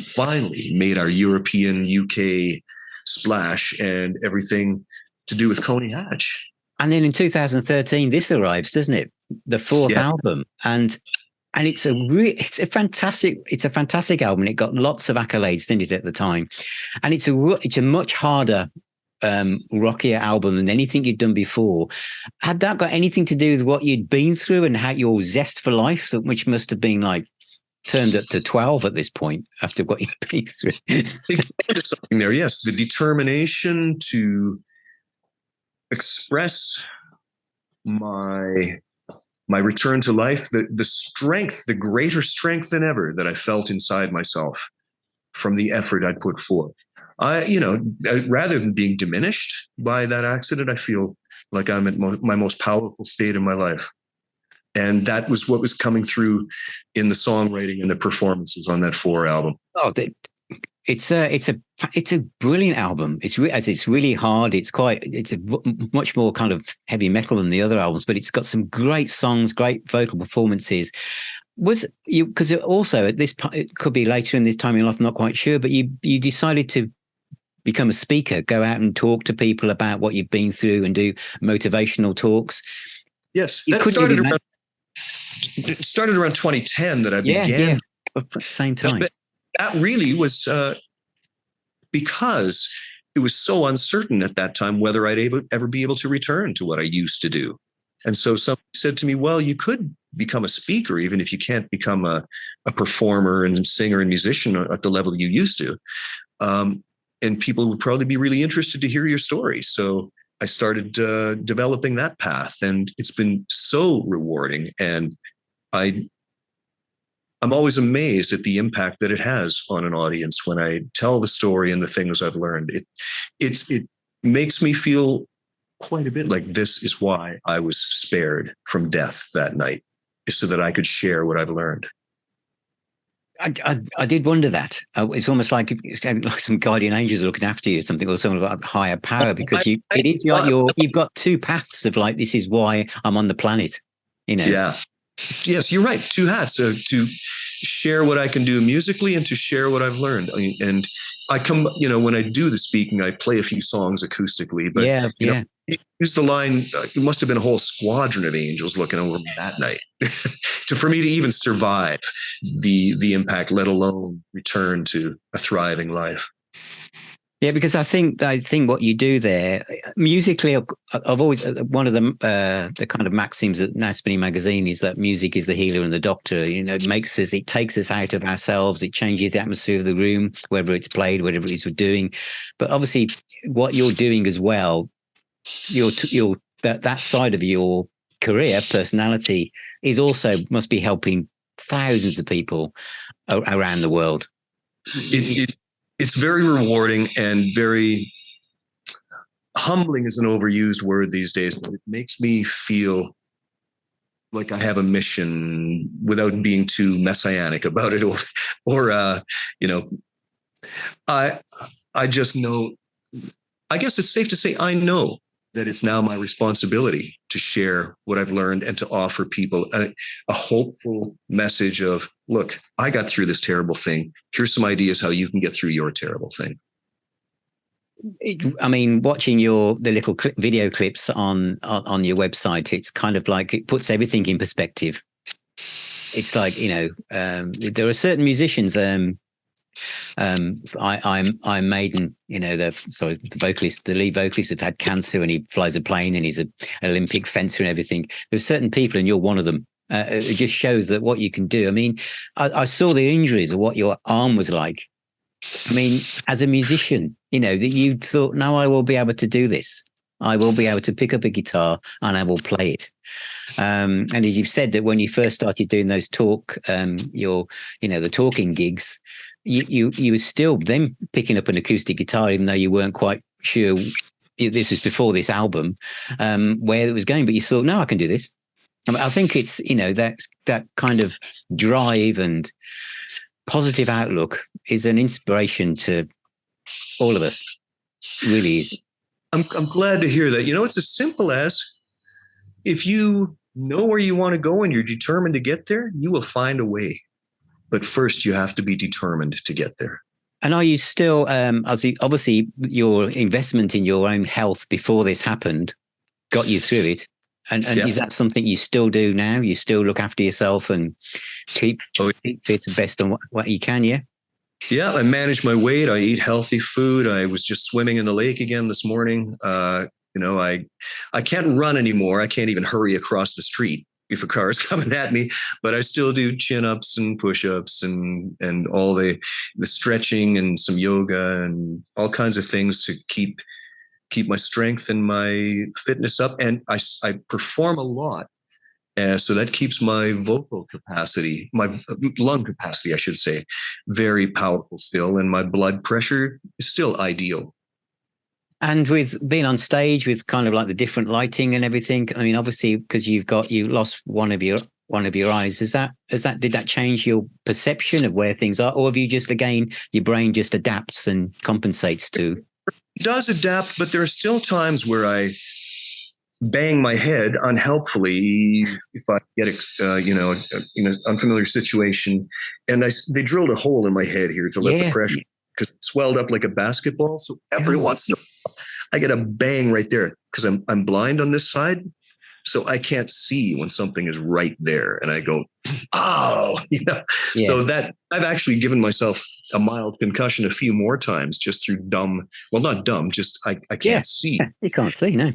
finally made our European UK splash and everything to do with Coney Hatch. And then in 2013, this arrives, doesn't it? The fourth album. And it's a fantastic album. It got lots of accolades, didn't it, at the time? And it's a much harder, rockier album than anything you'd done before. Had that got anything to do with what you'd been through and how your zest for life, which must have been like turned up to 12 at this point after what you'd been through? There's something there, yes. The determination to express my return to life, the strength, the greater strength than ever that I felt inside myself from the effort I'd put forth. Rather than being diminished by that accident, I feel like I'm at my most powerful state in my life. And that was what was coming through in the songwriting and the performances on that 4 album. Oh, it's a brilliant album. It's really hard. It's a much more kind of heavy metal than the other albums, but it's got some great songs, great vocal performances. Was you, because also at this, it could be later in this time in your life, I'm not quite sure, but you decided to become a speaker, go out and talk to people about what you've been through and do motivational talks. Yes, it started around 2010 that I began. At the same time. That really was because it was so uncertain at that time whether I'd ever be able to return to what I used to do. And so somebody said to me, well, you could become a speaker, even if you can't become a performer and singer and musician at the level you used to. And people would probably be really interested to hear your story. So I started developing that path, and it's been so rewarding. And I'm always amazed at the impact that it has on an audience when I tell the story and the things I've learned. It makes me feel quite a bit like this is why I was spared from death that night, is so that I could share what I've learned. I did wonder that. It's almost like some guardian angels looking after you, or something, or some of a higher power, because you've got 2 paths of like, this is why I'm on the planet, Yeah. Yes, you're right. 2 hats to share what I can do musically and to share what I've learned. And I come, when I do the speaking, I play a few songs acoustically, but use the line, it must have been a whole squadron of angels looking over me that night for me to even survive the impact, let alone return to a thriving life. Yeah, because I think what you do there musically, I've always, one of the kind of maxims at Now Spinning Magazine is that music is the healer and the doctor. It takes us out of ourselves. It changes the atmosphere of the room, whether it's played, whatever it is we're doing. But obviously, what you're doing as well, that side of your career, personality, is also must be helping thousands of people around the world. It's very rewarding and very humbling is an overused word these days, but it makes me feel like I have a mission without being too messianic about it, or you know, I I just know. I guess it's safe to say I know that it's now my responsibility to share what I've learned and to offer people a hopeful message of, look, I got through this terrible thing. Here's some ideas how you can get through your terrible thing. I mean, watching the little video clips on your website, it's kind of like it puts everything in perspective. It's like, there are certain musicians. I'm Maiden, the vocalist, the lead vocalist, have had cancer, and he flies a plane, and he's an Olympic fencer and everything. There's certain people, and you're one of them. It just shows that what you can do. I mean, I saw the injuries of what your arm was like. I mean, as a musician, that you thought, no, I will be able to do this. I will be able to pick up a guitar and I will play it. And as you've said, that when you first started doing those the talking gigs, you were still then picking up an acoustic guitar, even though you weren't quite sure. This was before this album, where it was going, but you thought, no, I can do this. I think it's, that kind of drive and positive outlook is an inspiration to all of us. It really is. I'm glad to hear that. It's as simple as, if you know where you want to go and you're determined to get there, you will find a way. But first, you have to be determined to get there. And are you still, obviously, your investment in your own health before this happened got you through it? And yeah. Is that something you still do now? You still look after yourself and keep fit best on what you can, yeah? Yeah, I manage my weight. I eat healthy food. I was just swimming in the lake again this morning. I can't run anymore. I can't even hurry across the street if a car is coming at me, but I still do chin-ups and push-ups and all the stretching and some yoga and all kinds of things to keep my strength and my fitness up. And I perform a lot. So that keeps my vocal capacity, my lung capacity, I should say, very powerful still. And my blood pressure is still ideal. And with being on stage with kind of like the different lighting and everything, I mean, obviously, because you lost one of your eyes, did that change your perception of where things are? Or have you just, again, your brain just adapts and compensates to? It does adapt, but there are still times where I bang my head unhelpfully if I get in an unfamiliar situation, and they drilled a hole in my head here to let the pressure, because it swelled up like a basketball. So every once in a while, I get a bang right there, because I'm blind on this side, so I can't see when something is right there, and I go, oh, So that I've actually given myself a mild concussion a few more times just through not dumb, just I can't see. You can't see, no.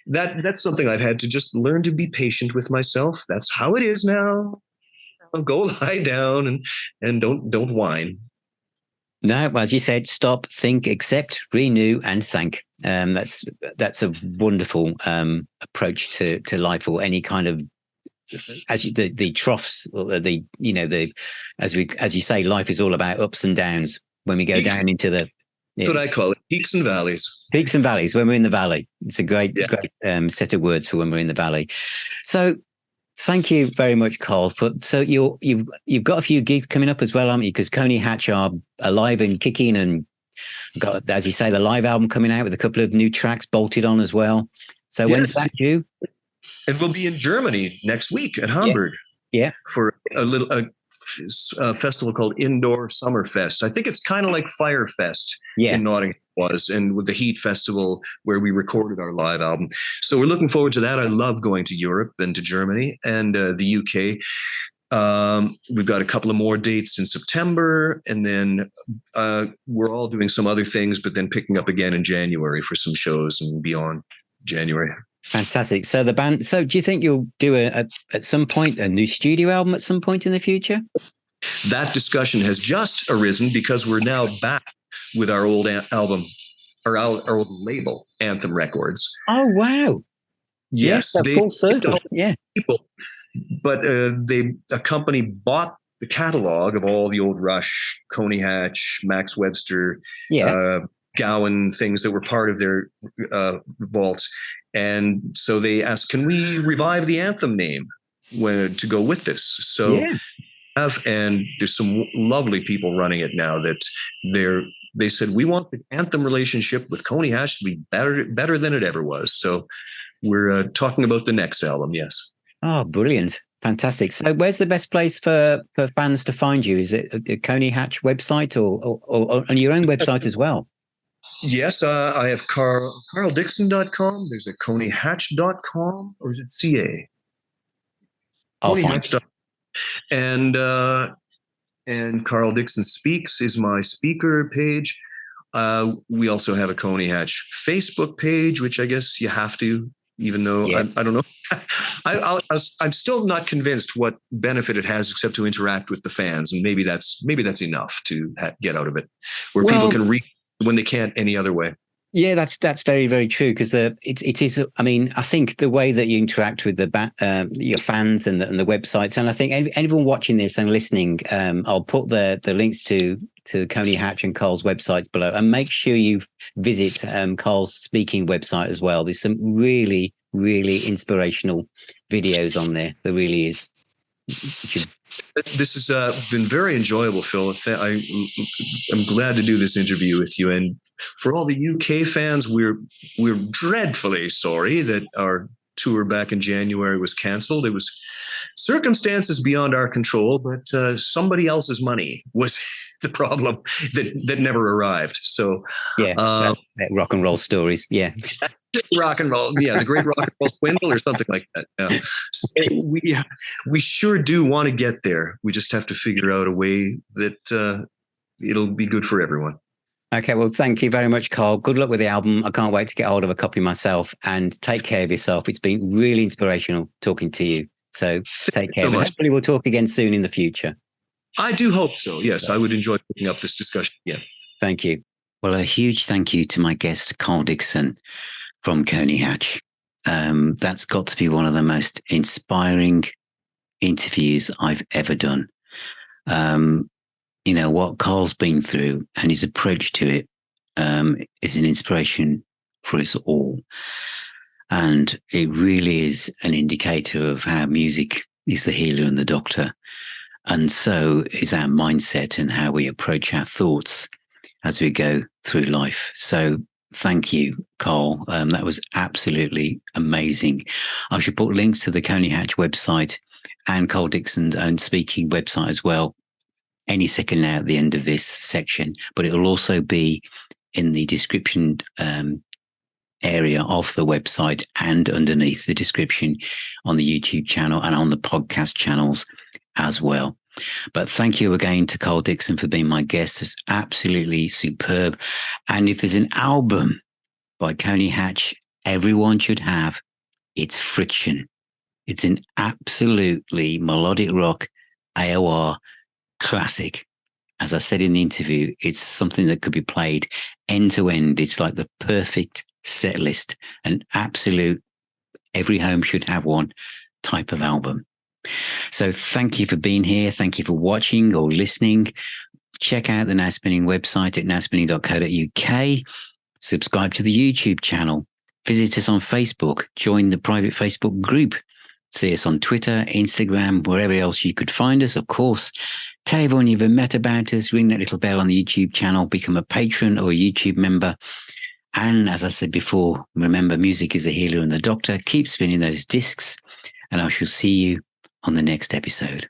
That's something I've had to just learn to be patient with myself. That's how it is now. I'll go lie down and don't whine. No, as you said, stop, think, accept, renew, and thank. That's a wonderful approach to life, or any kind of, the troughs, or as you say, life is all about ups and downs. When we go down into the, that's what I call it, peaks and valleys. Peaks and valleys. When we're in the valley, it's a great set of words for when we're in the valley. So, thank you very much, Carl. So you've got a few gigs coming up as well, aren't you? Because Coney Hatch are alive and kicking, and got, as you say, the live album coming out with a couple of new tracks bolted on as well. So when's that due? It will be in Germany next week at Hamburg. Yeah. For a festival called Indoor Summerfest. I think it's kind of like Firefest in Nottingham was, and with the Heat Festival where we recorded our live album. So we're looking forward to that. I love going to Europe and to Germany and the UK. We've got a couple of more dates in September, and then we're all doing some other things, but then picking up again in January for some shows and beyond January. Fantastic. So the band. So do you think you'll do at some point a new studio album at some point in the future? That discussion has just arisen because we're now back with our old album, our old label, Anthem Records. Oh wow! Yes, they full circle. Yeah, people, but a company bought the catalog of all the old Rush, Coney Hatch, Max Webster, Gowan things that were part of their vault. And so they asked, can we revive the Anthem name? to go with this. So Yeah. and there's some lovely people running it now that they said we want the Anthem relationship with Coney Hatch to be better than it ever was. So we're talking about the next album. Yes. Oh, brilliant. Fantastic. So where's the best place for fans to find you? Is it the Coney Hatch website or on your own website as well? Yes, I have carldixon.com. There's a coneyhatch.com, or is it CA? I'll find it. And Carl Dixon Speaks is my speaker page. We also have a Coney Hatch Facebook page, which I guess you have to, even though I don't know. I'm still not convinced what benefit it has except to interact with the fans, and maybe that's enough to get out of it, where people can read when they can't any other way. Yeah, that's very, very true, because it is. I mean, I think the way that you interact with your fans and the websites, and I think anyone watching this and listening, I'll put the links to Coney Hatch and Carl's websites below, and make sure you visit Carl's speaking website as well. There's some really, really inspirational videos on there. There really is. This has been very enjoyable, Phil. I'm glad to do this interview with you. And for all the UK fans, we're dreadfully sorry that our tour back in January was canceled. It was circumstances beyond our control, but somebody else's money was the problem that never arrived. So that rock and roll stories. Yeah. Rock and roll, the great rock and roll swindle or something like that. Yeah. So we sure do want to get there. We just have to figure out a way that it'll be good for everyone. Okay, well, thank you very much, Carl. Good luck with the album. I can't wait to get hold of a copy myself, and take care of yourself. It's been really inspirational talking to you. So take care. Hopefully we'll talk again soon in the future. I do hope so. Yes, I would enjoy picking up this discussion again. Thank you. Well, a huge thank you to my guest, Carl Dixon from Coney Hatch. That's got to be one of the most inspiring interviews I've ever done. What Carl's been through and his approach to it is an inspiration for us all. And it really is an indicator of how music is the healer and the doctor. And so is our mindset and how we approach our thoughts as we go through life. So thank you, Carl. That was absolutely amazing. I should put links to the Coney Hatch website and Carl Dixon's own speaking website as well any second now at the end of this section, but it will also be in the description area of the website and underneath the description on the YouTube channel and on the podcast channels as well. But thank you again to Carl Dixon for being my guest. It's absolutely superb. And if there's an album by Coney Hatch everyone should have, it's Friction. It's an absolutely melodic rock AOR classic. As I said in the interview, it's something that could be played end to end. It's like the perfect set list, an absolute every home should have one type of album. So thank you for being here. Thank you for watching or listening. Check out the Now Spinning website at nowspinning.co.uk. Subscribe to the YouTube channel. Visit us on Facebook. Join the private Facebook group. See us on Twitter, Instagram, wherever else you could find us, of course. Tell everyone you've ever met about us. Ring that little bell on the YouTube channel. Become a patron or a YouTube member. And as I said before, remember, music is a healer and the doctor. Keep spinning those discs, and I shall see you on the next episode.